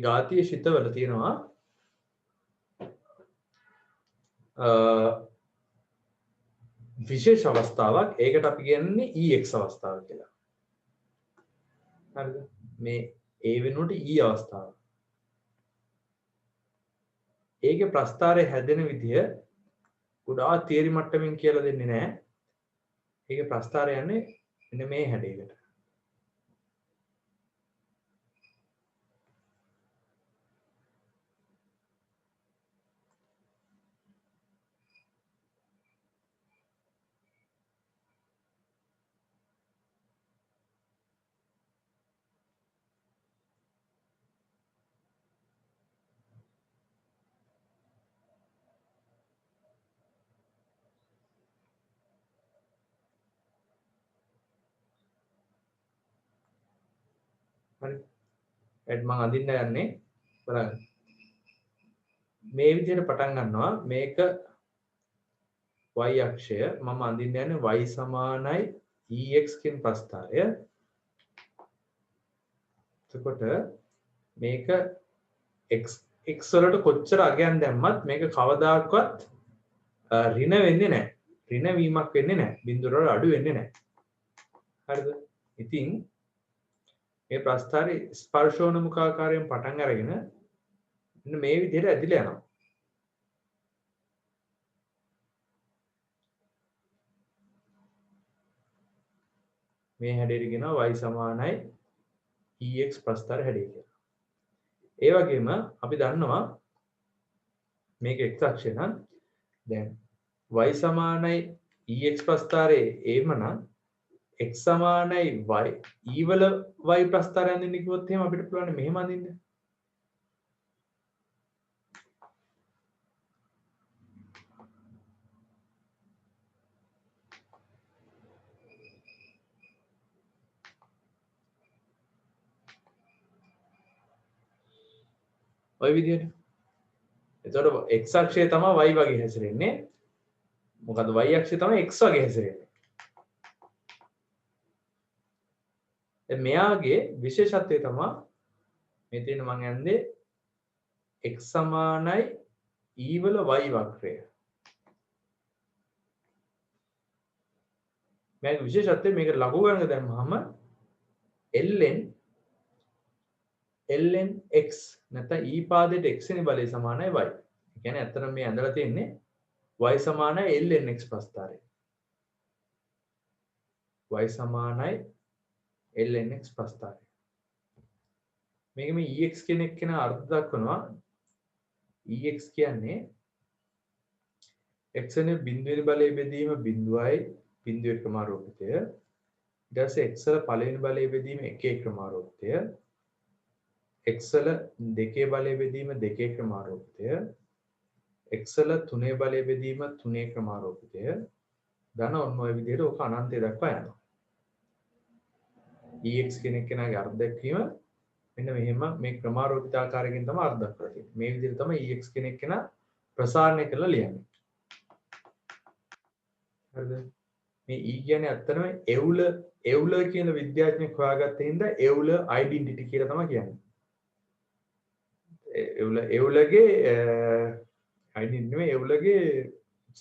ඝාතීය ශිතවල තියෙනවා විශේෂ අවස්ථාවක් ඒකට අපි කියන්නේ EX අවස්ථාව කියලා. හරිද? මේ A වෙනුවට E අවස්ථාව. ඒකේ ප්‍රස්ථාරය හැදෙන විදිය කුඩා තියරි මට්ටමින් කියලා දෙන්නේ නැහැ. ඒකේ ප්‍රස්ථාරය යන්නේ මෙන්න මේ හැඩයකට. හරි. ඒත් මම අඳින්න යන්නේ බලන්න. මේ විදිහට පටන් ගන්නවා මේක y අක්ෂය මම අඳින්න යන්නේ y සමානයි ex කියන ප්‍රස්ථාරය. එතකොට මේක x වලට කොච්චර අගයන් දැම්මත් මේක කවදාකවත් ඍණ වෙන්නේ නැහැ. ඍණ වීමක් වෙන්නේ නැහැ. බිඳුව වල අඩු වෙන්නේ නැහැ. හරිද? ඉතින් මේ ප්‍රස්ථාරي ස්පර්ශෝන්මුඛාකාරයෙන් පටන් අරගෙන මෙන්න මේ විදිහට ඇදිලා යනවා. මේ හැඩයට කියනවා y සමානයි ex ප්‍රස්ථාර හැඩය කියලා. ඒ වගේම අපි දන්නවා මේක x අක්ෂය නම් දැන් y සමානයි ex ප්‍රස්ථාරයේ ඒම නම් x සමානයි y e වල y ප්‍රස්ථාරය අඳින්න කිව්වොත් එහෙම අපිට පුළුවන් මෙහෙම අඳින්න. ඔය විදිහට. එතකොට x අක්ෂය තමයි y වගේ හැසිරෙන්නේ. මොකද y අක්ෂය තමයි x වගේ හැසිරෙන්නේ. දැන් මෙයාගේ විශේෂත්වය තමයි මේ තියෙන මම යන්නේ x සමානයි e වල y වක්‍රය. මේක විශේෂත්වය මේක ලඝු ගණක දැම්මම ln ln x නැත්නම් e පාදයට x වෙනි බලය සමානයි y. ඒ කියන්නේ ඇත්තටම මේ ඇඳලා තියෙන්නේ y සමානයි ln x ප්‍රස්ථාරය. y සමානයි ln x ප්‍රස්ථාරය. මේක මේ ex කෙනෙක් කෙන අර්ථ දක්වනවා. ex කියන්නේ x වෙනි බිඳුවේ බලය බෙදීම බිඳුවයි බිඳුවේ ක්‍රමාරෝපිතය. ඊට පස්සේ x වල පළවෙනි බලය බෙදීම 1 ක්‍රමාරෝපිතය. x වල දෙකේ බලය බෙදීම 2 ක්‍රමාරෝපිතය. x වල තුනේ බලය බෙදීම 3 ක්‍රමාරෝපිතය. දන ඔන්න ඔය විදිහට ඔක අනන්තය දක්වා යනවා. ex කෙනෙක් කෙනාගේ අර්ථ දැක්වීම මෙන්න මෙහෙම මේ ක්‍රමාරෝපිත ආකාරයෙන් තමයි අර්ථ දක්වලා තියෙන්නේ. මේ විදිහට තමයි ex කෙනෙක් කෙනා ප්‍රසාරණය කරලා ලියන්නේ. හරිද? මේ e කියන්නේ ඇත්තටම එවුලර් කියන විද්‍යාඥයෙක් හොයාගත්ත හින්දා එවුලර් ඩෙන්ටිටි කියලා තමයි කියන්නේ. එවුලගේ ඩෙන්ටිටි නෙමෙයි එවුලගේ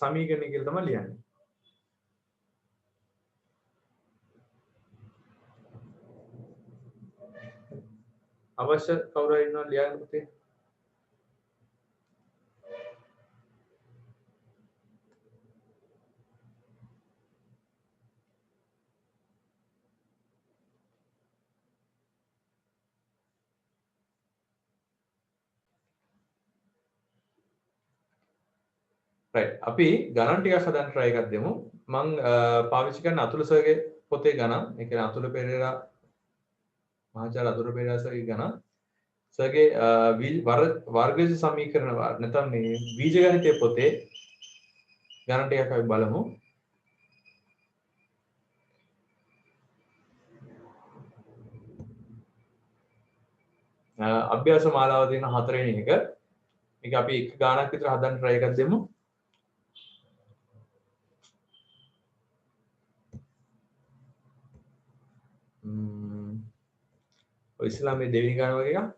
සමීකරණය කියලා තමයි ලියන්නේ. අවශ්‍ය කවුරු හරි ඉන්නවා ලියන්න පුතේ. right අපි ගණන් ටිකක් හදන්න try එකක් දෙමු. මම පාවිච්චි කරන අතුල සර්ගේ පොතේ ගණන්. ඒ කියන්නේ අතුල පෙරේරා මහාචාර්ය අතුල පෙරේරා සර්ගේ ගණන්. සර්ගේ වර්ගජ සමීකරණ නැත්නම් මේ බීජගණිතයේ පොතේ ගණන් ටිකක් අපි බලමු. අභ්‍යාස මාලාව තියෙන 4 වෙනි එක. මේක අපි එක ගානක් විතර හදන්න try එකක් දෙමු. ඔය ඉස්ලාමයේ දෙවෙනි ගාන වගේ එකක්.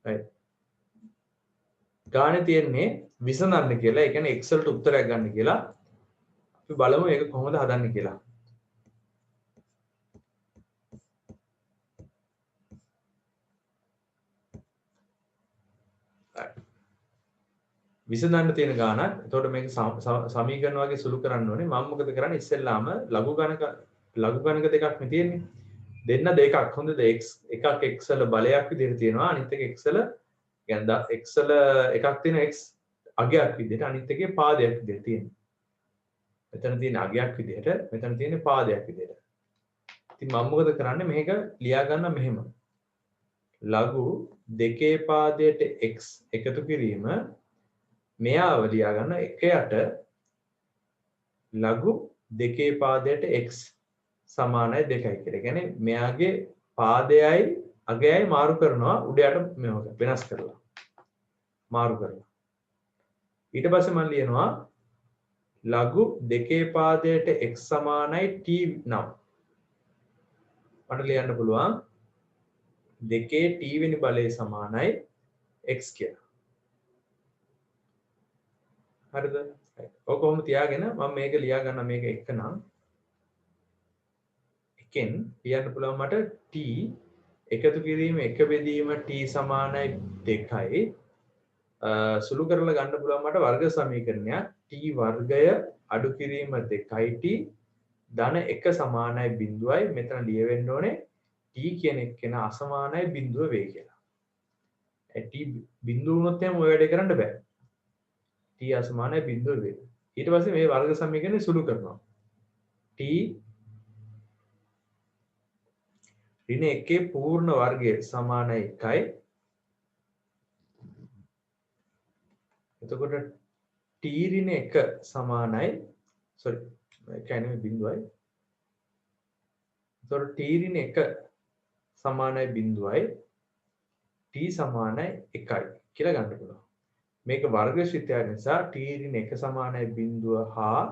right ගානේ තියෙන්නේ විසඳන්න කියලා. ඒ කියන්නේ Excel ට උත්තරයක් ගන්න කියලා. අපි බලමු ඒක කොහොමද හදන්නේ කියලා. විසඳන්න තියෙන ගානක්. එතකොට මේක සමීකරණ වගේ සුළු කරන්න ඕනේ. මම මොකද කරන්නේ ඉස්සෙල්ලාම ලඝු ගණක දෙකක් නේ තියෙන්නේ. දෙන්න දෙකක් හොඳද? x එකක් x වල බලයක් විදිහට තියෙනවා. අනිත් එක x වල කියන්නේ x වල එකක් තියෙන x අගයක් විදිහට අනිත් එකේ පාදයක් විදිහට තියෙනවා. මෙතන තියෙන අගයක් විදිහට මෙතන තියෙන පාදයක් විදිහට. ඉතින් මම මොකද කරන්නේ මේක ලියා ගන්න මෙහෙම. ලඝු දෙකේ පාදයට x එකතු කිරීම මෙයාව ලියා ගන්න එක යට ලඝු දෙකේ පාදයට x සමානයි 2යි කියලා. කියන්නේ මෙයාගේ පාදයයි අගයයි මාරු කරනවා උඩ යට මේක වෙනස් කරලා. මාරු කරලා. ඊට පස්සේ මම ලියනවා ලඝු දෙකේ පාදයට x සමානයි t නම්. මට ලියන්න පුළුවන් දෙකේ t වෙනි බලය සමානයි x කියලා. හරිද? ඔක කොහොම තියාගෙන මම මේක ලියා ගන්න මේක එක නම් එකෙන් ලියන්න පුළුවන් මට t එකතු කිරීම එක බෙදීම t සමානයි 2යි සුළු කරලා ගන්න පුළුවන් මට වර්ග සමීකරණයක් t වර්ගය අඩු කිරීම 2t ධන 1 සමානයි බිඳුවයි මෙතන ලියවෙන්න ඕනේ t කියන එක්කෙන අසමානයි බිඳුව වේ කියලා. t බිඳුව වුණොත් එහෙනම් ඔය වැඩේ කරන්න බෑ. t අසමානයි බිඳුව වේ. ඊට පස්සේ මේ වර්ග සමීකරණය සුළු කරනවා. t ඍණ 1 පූර්ණ වර්ගය සමානයි 1යි. එතකොට t ඍණ 1 සමානයි sorry කියන්නේ බිඳුවයි. එතකොට t ඍණ 1 සමානයි බිඳුවයි t සමානයි 1යි කියලා ගන්න පුළුවන්. මේක වර්ගශිතයක් නිසා t ඍණ 1 සමානයි 0 හා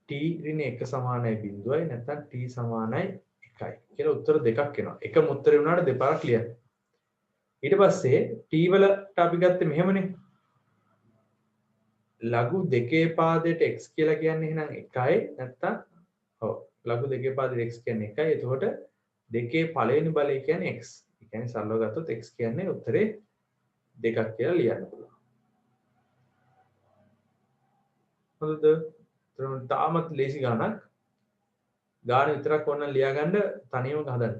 t ඍණ 1 සමානයි 0යි නැත්නම් t සමානයි 1යි කියලා උත්තර දෙකක් එනවා. එකම උත්තරේ වුණාට දෙපාරක් ලියන්න. ඊට පස්සේ t වලට අපි ගත්තේ මෙහෙමනේ. ලඝු දෙකේ පාදයට x කියලා කියන්නේ එහෙනම් 1යි නැත්නම් ඔව් ලඝු දෙකේ පාදයට x කියන්නේ 1යි. එතකොට දෙකේ පළවෙනි බලය කියන්නේ x. ඒ කියන්නේ සරලව ගත්තොත් x කියන්නේ උත්තරේ දෙකක් කියලා ලියන්න පුළුවන්. හොඳද? එතකොට තාමත් ලේසි ගානක්. ගාන විතරක් ඕන ලියාගන්න තනියම හදන්න.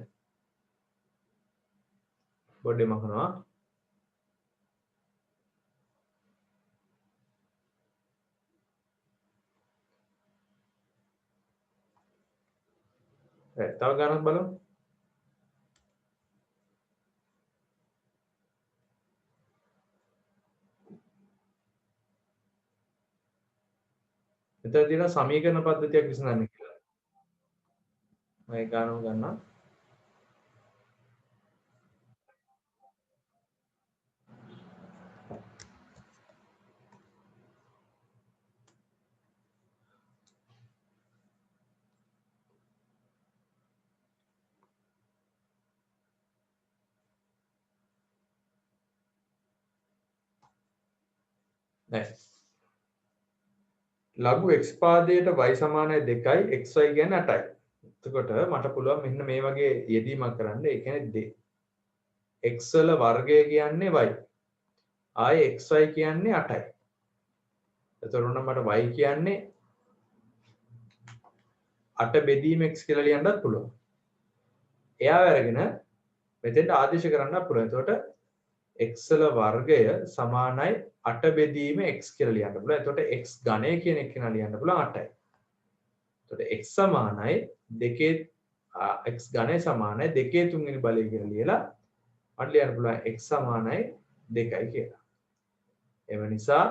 බොඩේ මහනවා. තව ගානක් බලමු. මෙතන තියෙන සමීකරණ පද්ධතියක් විසඳන්න කියලා. මම ඒ ගානම ගන්නවා. නෑ. ලඝු x පාදයට y සමානයි 2යි xy කියන්නේ 8යි. එතකොට මට පුළුවන් මෙන්න මේ වගේ යෙදීමක් කරන්න. ඒ කියන්නේ x වල වර්ගය කියන්නේ y. ආයේ xy කියන්නේ 8යි. එතකොට මට y කියන්නේ 8 බෙදීම x කියලා ලියන්නත් පුළුවන්. එයාව අරගෙන මෙතෙන්ට ආදේශ කරන්නත් පුළුවන්. එතකොට x වල වර්ගය සමානයි 8 බෙදීම x කියලා ලියන්න පුළුවන්. එතකොට x ඝනය කියන එක නා ලියන්න පුළුවන් 8යි. එතකොට x සමානයි 2 x ඝනය සමානයි 2 තුන්වෙනි බලය කියලා ලියලා මට ලියන්න පුළුවන් x සමානයි 2යි කියලා. එම නිසා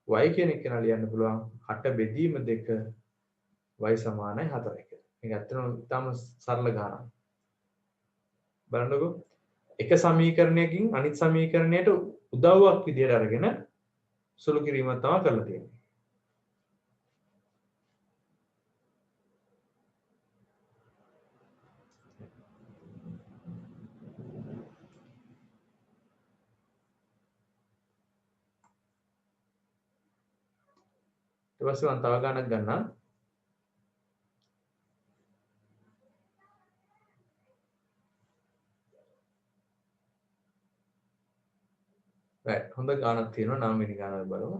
y කියන එක නා ලියන්න පුළුවන් 8 බෙදීම 2 y සමානයි 4යි කියලා. මේක ඇත්තටම ඉතාම සරල ගානක්. බලන්නකෝ. එක සමීකරණයකින් අනිත් සමීකරණයට උදව්වක් විදියට අරගෙන සුළු කිරීමක් තමයි කරලා තියෙන්නේ. ඊට පස්සේ මම තව ගානක් ගන්නම්. right හොඳ ගානක් තියෙනවා 9 වෙනි ගානක් බලමු.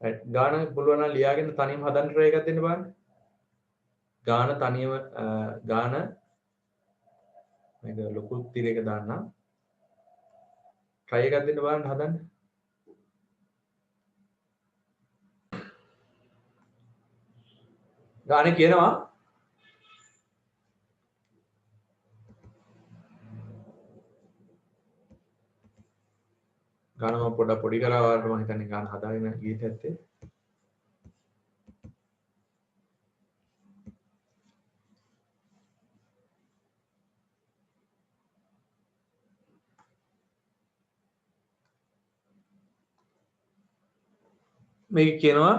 right ගාන පුළුවන් නම් ලියාගෙන තනියම හදන්න try එකක් දෙන්න බලන්න. ගාන තනියම ගාන මේක ලොකු තිරයක දාන්නම්. try එකක් දෙන්න බලන්න හදන්න. ගානේ කියනවා ගාන මම පොඩ්ඩක් පොඩි කරා වලට මම හිතන්නේ ගාන හදාගෙන ගිහින් ඇත්තේ. මේක කියනවා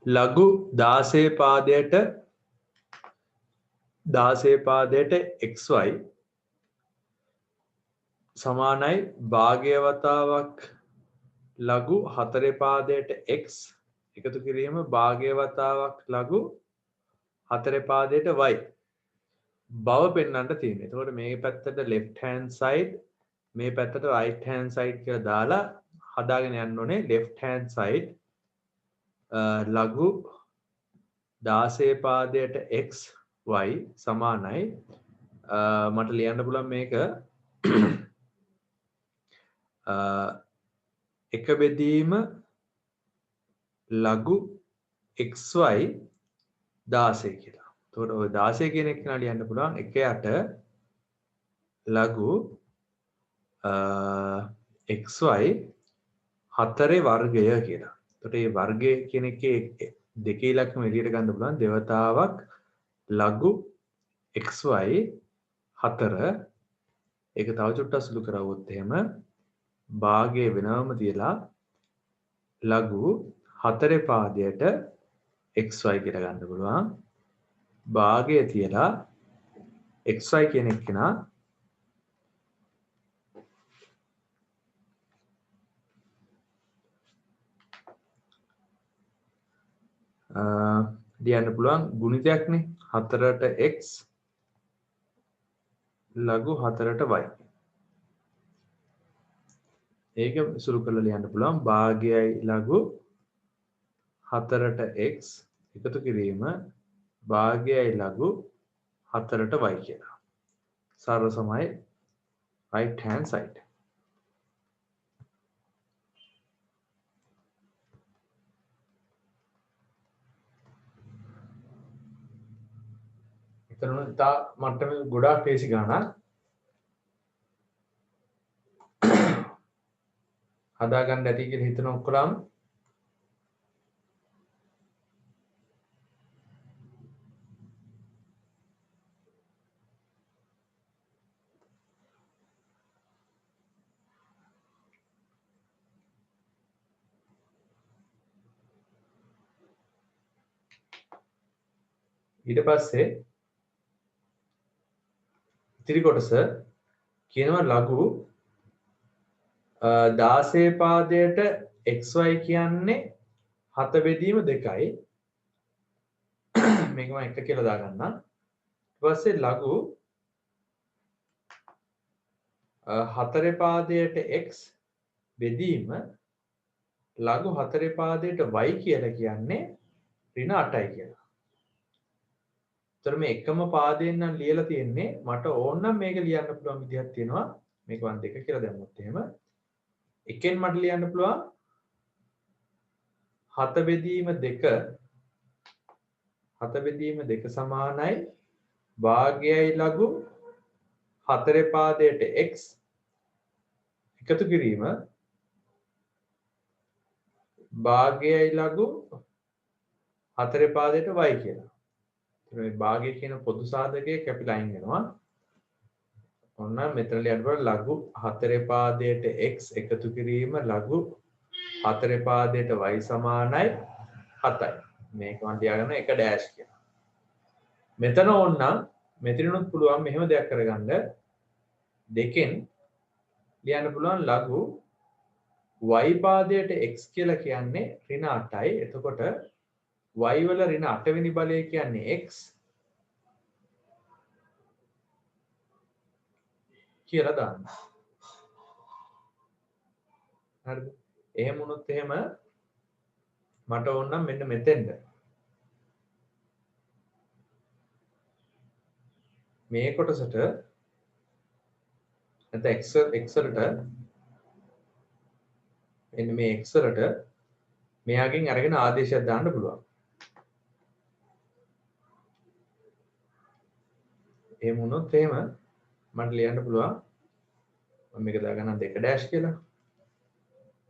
ලඝු 16 පාදයට xy සමානයි භාග්‍යවතාවක් ලඝු 4 පාදයට x එකතු කිරීම භාග්‍යවතාවක් ලඝු 4 පාදයට y බව පෙන්වන්න තියෙනවා. එතකොට මේ පැත්තට left hand side මේ පැත්තට right hand side කියලා දාලා හදාගෙන යන්න ඕනේ. left hand side ලඝු 16 පාදයට x y සමානයි මට ලියන්න පුළුවන් මේක එක බෙදීම ලඝු xy 16 කියලා. එතකොට ඔය 16 කියන එක නා ලියන්න පුළුවන් 1යට ලඝු xy හතරේ වර්ගය කියලා. එතකොට මේ වර්ගය කියන එකේ දෙකේ ඉලක්කම එළියට ගන්න පුළුවන් දෙවතාවක් ලඝු xy 4 ඒක තව චුට්ටක් සුළු කරවුවොත් එහෙම භාගයේ වෙනවම තියලා ලඝු 4 පාදයට xy කියලා ගන්න පුළුවන්. භාගයේ තියලා xy කියන එක නා ලියන්න පුළුවන් ගුණිතයක්නේ 4ට x ලඝු 4ට y. ඒක සුළු කරලා ලියන්න පුළුවන් භාගයයි ලඝු 4ට x එකතු කිරීම භාගයයි ලඝු 4ට y කියලා. සරල සමයි right hand side. එතන තා මට්ටමේ ගොඩාක් ලේසි ගානක් හදා ගන්න ඇති කියලා හිතන ඔක්කොලම ඊට පස්සේ ඉතිරි කොටස කියනවා ලඝු 16 පාදයට xy කියන්නේ 7 බෙදීම 2යි. මේක මම 1 කියලා දාගන්නම්. ඊට පස්සේ ලඝු 4 පාදයට x බෙදීම ලඝු 4 පාදයට y කියලා කියන්නේ ඍණ 8යි කියලා. ඒතර මේ එකම පාදයෙන් නම් ලියලා තියෙන්නේ මට ඕන නම් මේක ලියන්න පුළුවන් විදිහක් තියෙනවා. මේක මම 2 කියලා දැම්මොත් එහෙම එකෙන් මට ලියන්න පුළුවන් 7 බෙදීම 2 7 බෙදීම 2 සමානයි භාගයයි ලඝු 4 පාදයට x එකතු කිරීම භාගයයි ලඝු 4 පාදයට y කියලා. මේ භාගය කියන පොදු සාධකයේ කැපිලා අයින් වෙනවා. ඔන්න මෙතන ලියන්න පුළුවන් ලඝු 4 පාදයට x එකතු කිරීම ලඝු 4 පාදයට y සමානයි 7යි. මේක මම ලියාගන්න 1 ඩෑෂ් කියලා. මෙතන ඕනනම් මෙතනනොත් පුළුවන් මෙහෙම දෙයක් කරගන්න. දෙකෙන් ලියන්න පුළුවන් ලඝු y පාදයට x කියලා කියන්නේ ඍණ 8යි. එතකොට y වල ඍණ 8 වෙනි බලය කියන්නේ x කියලා දාන්න. හරිද? එහෙම වුණොත් එහෙම මට ඕන නම් මෙන්න මෙතෙන්ද මේ කොටසට නැත්නම් x වලට මෙන්න මේ x වලට මෙයාගෙන් අරගෙන ආදේශයක් දාන්න පුළුවන්. එහෙම වුණොත් එහෙම මට ලියන්න පුළුවන් මම මේක දාගන්නම් 2 ඩෑෂ් කියලා.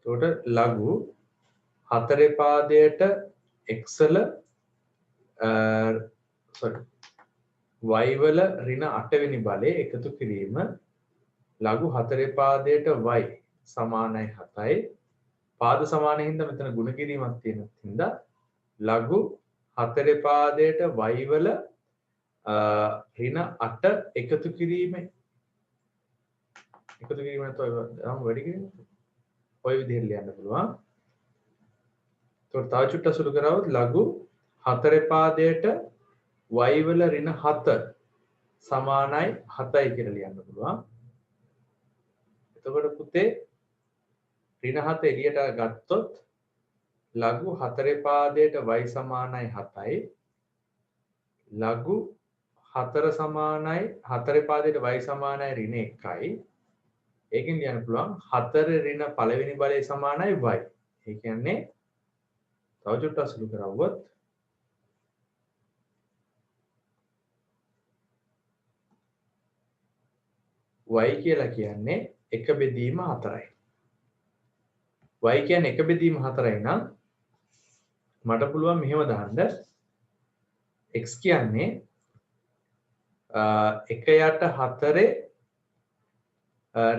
එතකොට ලඝු 4 පාදයට x වල y වල ඍණ 8 වෙනි බලය එකතු කිරීම ලඝු 4 පාදයට y සමානයි 7යි. පාද සමානයි හින්දා මෙතන ගුණ කිරීමක් තියෙන හින්දා ලඝු 4 පාදයට y වල ඍණ 8 එකතු කිරීම නැත්නම් වැඩි කිරීම ඔය විදිහට ලියන්න පුළුවන්. ඒකට තව චුට්ටක් සුළු කරවොත් ලඝු 4 පාදයට y වල ඍණ 7 සමානයි 7යි කියලා ලියන්න පුළුවන්. එතකොට පුතේ ඍණ 7 එළියට ගත්තොත් ලඝු 4 පාදයට y සමානයි 7යි. ලඝු 4 සමානයි 4 පාදයට y සමානයි ඍණ 1යි. ඒකෙන් ලියන්න පුළුවන් 4 ඍණ පළවෙනි බලය සමානයි y. ඒ කියන්නේ තව චුට්ටක් සුළු කරවුවොත් y කියලා කියන්නේ 1 බෙදීම 4යි. y කියන්නේ 1 බෙදීම 4යි නම් මට පුළුවන් මෙහෙම දාන්න x කියන්නේ 1 යට 4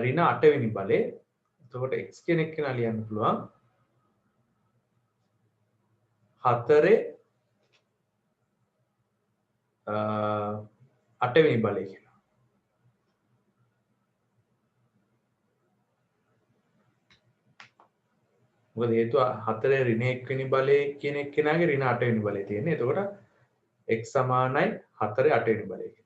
ඍණ 8 වෙනි බලය. එතකොට x කියන එක නා ලියන්න පුළුවන් 4 8 වෙනි බලය කියලා. මොකද හේතුව 4 ඍණ 1 වෙනි බලය කියන එක්කෙනාගේ ඍණ 8 වෙනි බලය තියෙන්නේ. එතකොට x සමානයි 4 8 වෙනි බලය කියලා.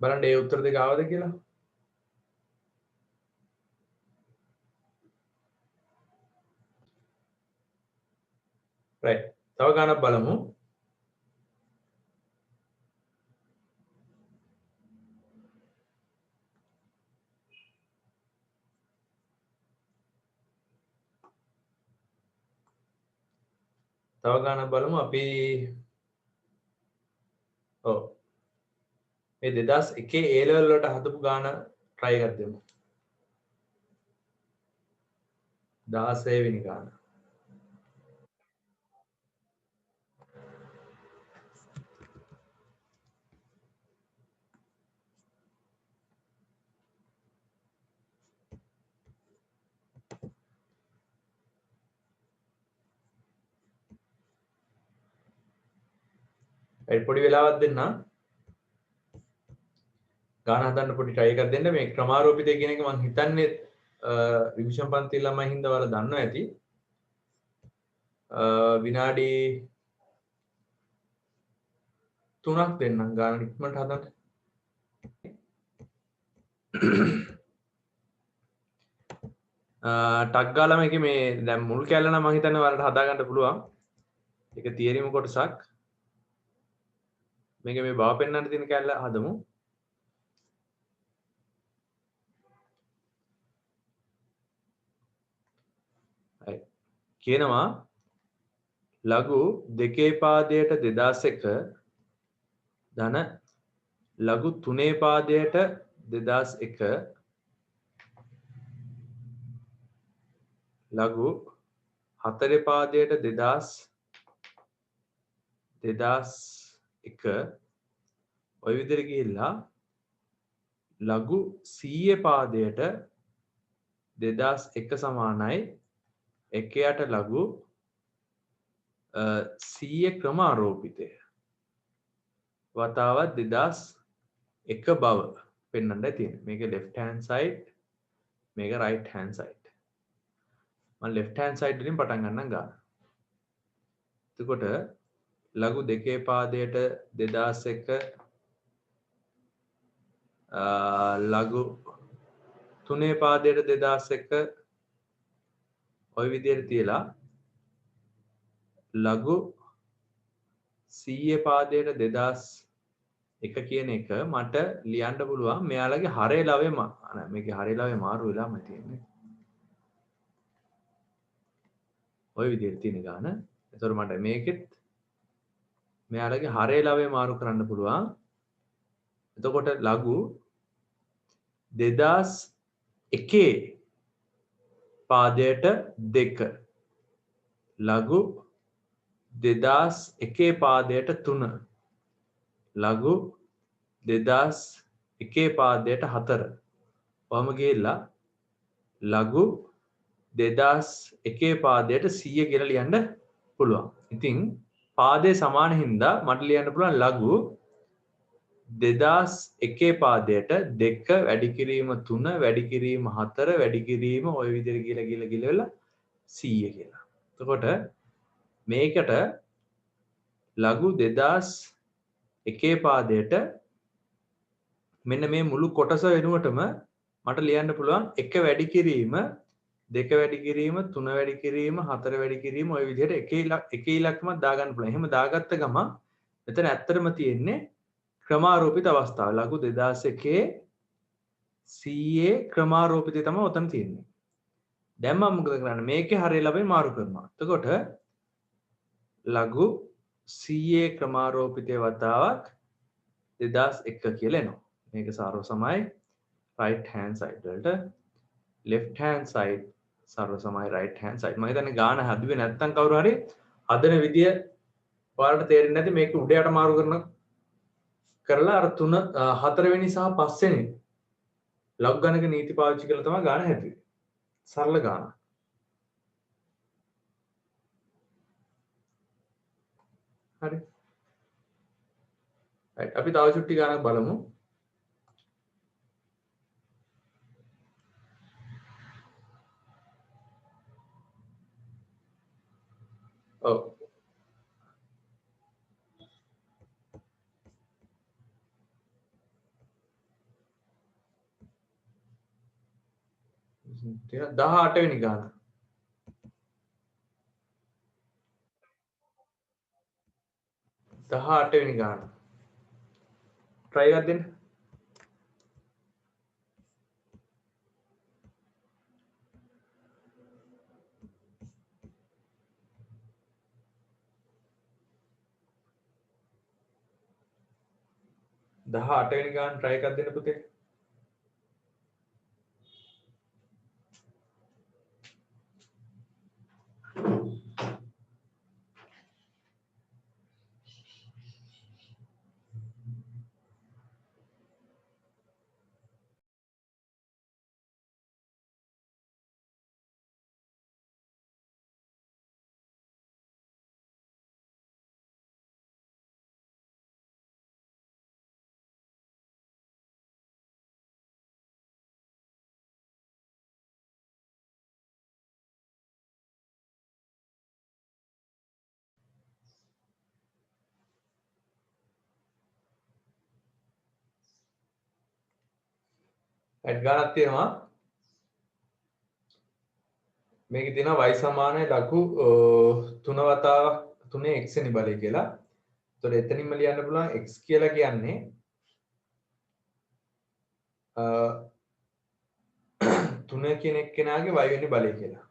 බලන්න ඒ උත්තර දෙක ආවද කියලා. right. තව ගණනක් බලමු. තව ගණනක් බලමු අපි ඔව් මේ 2001 A level වලට හදපු ගාන try එකක් දෙමු. 16 වෙනි ගාන. ඒ පොඩි වෙලාවක් දෙන්න. ගාන හදන්න පොඩි try එකක් දෙන්න. මේ ක්‍රමාරෝපිතය කියන එක මම හිතන්නේ රිවිෂන් පන්ති ළමයි හින්දා ඔයාලා දන්නවා ඇති. විනාඩි 3ක් දෙන්නම් ගාන ඉක්මනට හදන්න. ටක් ගාලා මේකේ මේ දැන් මුල් කැල්ල නම් මම හිතන්නේ ඔයාලට හදා ගන්න පුළුවන්. ඒක තියරිම කොටසක්. මේක මේ බව පෙන්වන්න තියෙන කැල්ල හදමු. හරි. කියනවා ලඝු දෙකේ පාදයට 2001 ධන ලඝු තුනේ පාදයට 2001 ලඝු හතරේ පාදයට 2001 ඔය විදිහට ගිහිල්ලා ලඝු 100 පාදයට 2001 සමානයි 1යට ලඝු 100 ක්‍රමාරෝපිතය වතාවත් 2001 බව පෙන්වන්නයි තියෙන්නේ. මේක left hand side මේක right hand side. මම left hand side වලින් පටන් ගන්නම් ගන්න. එතකොට ලඝු දෙකේ පාදයට 2001 ලඝු තුනේ පාදයට 2001 ඔය විදිහට තියලා ලඝු 100 පාදයට 2001 කියන එක මට ලියන්න පුළුවන් මෙයාලගේ හරේ ලවයේ මේකේ හරේ ලවයේ මාරු වෙලාම තියෙන්නේ. ඔය විදිහට තියෙන ගාන. ඒතකොට මට මේකෙත් මෙයාලගේ හරේ ලවයේ මාරු කරන්න පුළුවන්. එතකොට ලඝු 2001 පාදයට 2 ලඝු 2001 පාදයට 3 ලඝු 2001 පාදයට 4 ඔහම ගිහිල්ලා ලඝු 2001 පාදයට 100 කියලා ලියන්න පුළුවන්. ඉතින් පාදේ සමාන හින්දා මට ලියන්න පුළුවන් ලඝු 2001 පාදයට 2 වැඩි කිරීම 3 වැඩි කිරීම 4 වැඩි කිරීම ඔය විදිහට ගිහලා 100 කියලා. එතකොට මේකට ලඝු 2001 පාදයට මෙන්න මේ මුළු කොටස වෙනුවටම මට ලියන්න පුළුවන් 1 වැඩි කිරීම 2 වැඩි කිරීම 3 වැඩි කිරීම 4 වැඩි කිරීම ඔය විදිහට එක ඉලක්කමක් දාගන්න පුළුවන්. එහෙම දාගත්ත ගමන් මෙතන ඇත්තටම තියෙන්නේ ක්‍රමාරෝපිත අවස්ථාව. ලඝු 2001 100 ක්‍රමාරෝපිතය තමයි උතන තියෙන්නේ. දැන් මම මොකද කරන්නේ? මේකේ හරය ලැබෙයි මාරු කරනවා. එතකොට ලඝු 100 ක්‍රමාරෝපිතය වතාවක් 2001 කියලා එනවා. මේක සර්ව සමයි right hand side වලට left hand side සර්ව සමයි right hand side. මම හිතන්නේ ගාන හදුවේ නැත්නම් කවුරු හරි හදන විදිය ඔයාලට තේරෙන්නේ නැති මේක උඩයට මාරු කරලා අර 3 4 වෙනි සහ 5 වෙනි ලොග් ගණක නීති පාවිච්චි කරලා තමයි ගාන හැදුවේ. සරල ගාන. හරි. right අපි තව චුට්ටි ගානක් බලමු. ඔව්. තියෙන 18 වෙනි ගාන. 18 වෙනි ගාන. try එකක් දෙන්න. දහ අටවෙනි ගාන try එකක් දෙන්න පුතේ. right ගානක් තියෙනවා. මේකේ තියෙනවා y සමානයි ලඝු 3 වතාවක් 3 x වෙනි බලය කියලා. එතකොට එතනින්ම ලියන්න පුළුවන් x කියලා කියන්නේ 3 කියන එක්කෙනාගේ y වෙනි බලය කියලා.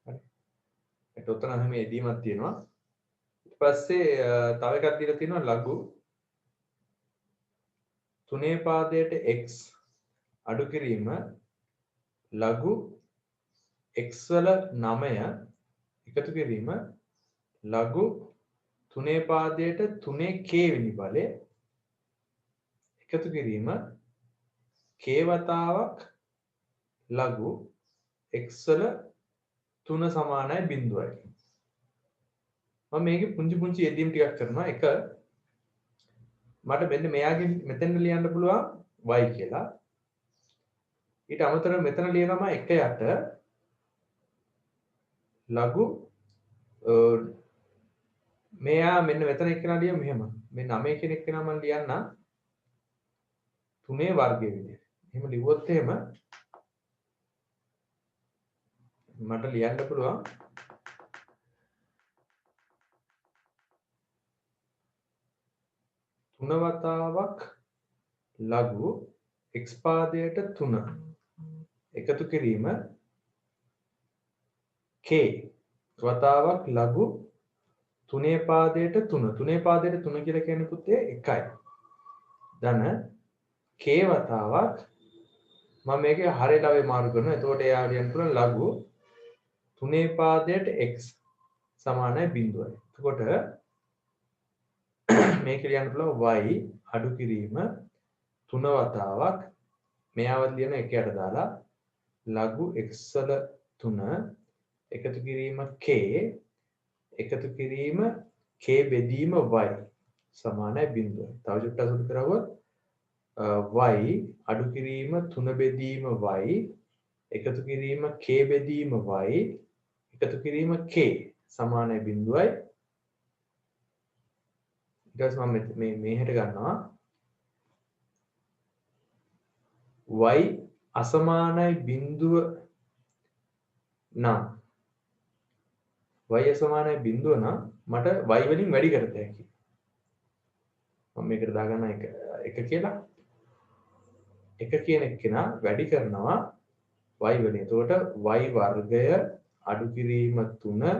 හරි. ඒත් උතන හැම එදීමක් තියෙනවා. ඊට පස්සේ තව එකක් දීලා තියෙනවා ලඝු 3 පාදයට x අඩු කිරීම ලඝු x වල 9 එකතු කිරීම ලඝු 3 පාදයට 3k වෙනි බලය එකතු කිරීම k වතාවක් ලඝු x වල 3 සමානයි 0යි. මම මේකේ පුංචි පුංචි යෙදීම් ටිකක් කරනවා. එක මට මෙන්න මෙයාගේ මෙතෙන් ලියන්න පුළුවන් y කියලා. ඊට අමතරව මෙතන ලියනවා 1 යට ලඝු මෙයා මෙන්න මෙතන එක්කෙනා ලියමු මෙහෙම. මේ 9 කියන එක්කෙනා මම ලියන්න 3 වර්ගය විදිහට. එහෙම ලිව්වොත් එහෙම මට ලියන්න පුළුවන් 3 වතාවක් ලඝු x පාදයට 3 එකතු කිරීම k වතාවක් ලඝු 3 පාදයට 3 3 පාදයට 3 කියලා කියන්නේ පුතේ 1යි. ධන k වතාවක් මම මේකේ හරියට අපි මාරු කරනවා. එතකොට එයා ලියන්න පුළුවන් ලඝු 3 පාදයට x සමානයි 0යි. එතකොට මේක ලියන්න පුළුවන් y අඩු කිරීම 3 වතාවක් මෙයාවත් ලියන 1ට දාලා ලඝු x වල 3 එකතු කිරීම k එකතු කිරීම k බෙදීම y සමානයි 0යි. තව චුට්ටක් අසුරු කරවුවොත් y අඩු කිරීම 3 බෙදීම y එකතු කිරීම k බෙදීම y එකතු කිරීම k සමානයි 0යි. ඊට පස්සේ මම මේ හෙට ගන්නවා y අසමානයි 0 නම් y අසමානයි 0 නම් මට y වලින් වැඩි කරත හැකියි. මම මේකට දාගන්න එක කියලා. එක කියන එක්කෙනා වැඩි කරනවා y වලින්. එතකොට y වර්ගය අඩු කිරීම 3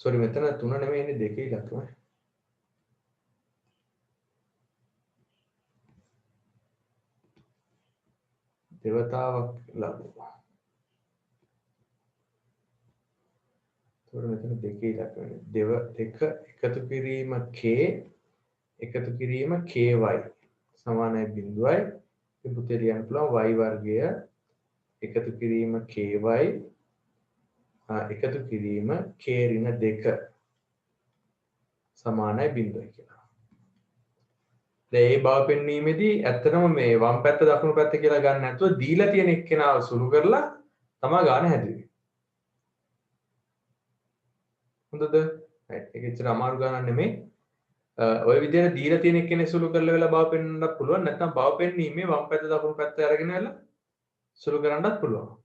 සෝරි මෙතන 3 නෙමෙයි ඉන්නේ 2 ඉලක්කමයි. දෙවතාවක් ලැබුවා. ඒතකොට මෙතන 2 ඉලක්කමයි. දෙක එකතු කිරීම k එකතු කිරීම ky සමානයි 0යි. ඉතින් පුතේ ලියන්න පුළුවන් y වර්ගය එකතු කිරීම ky එකතු කිරීම k ඍණ 2 සමානයි 0යි කියලා. දැන් මේ බව පෙන්වීමේදී ඇත්තටම මේ වම් පැත්ත දකුණු පැත්ත කියලා ගන්න නැතුව දීලා තියෙන එක්කෙනාව සුළු කරලා තමයි ගන්න හැදුවේ. හොඳද? right. ඒක ඇත්තට අමාරු ගණන් නෙමෙයි. ඔය විදිහට දීලා තියෙන එක්කෙනේ සුළු කරලා වෙලා බව පෙන්වන්නත් පුළුවන්. නැත්නම් බව පෙන්වීමේ වම් පැත්ත දකුණු පැත්ත අරගෙන වෙලා සුළු කරන්නත් පුළුවන්.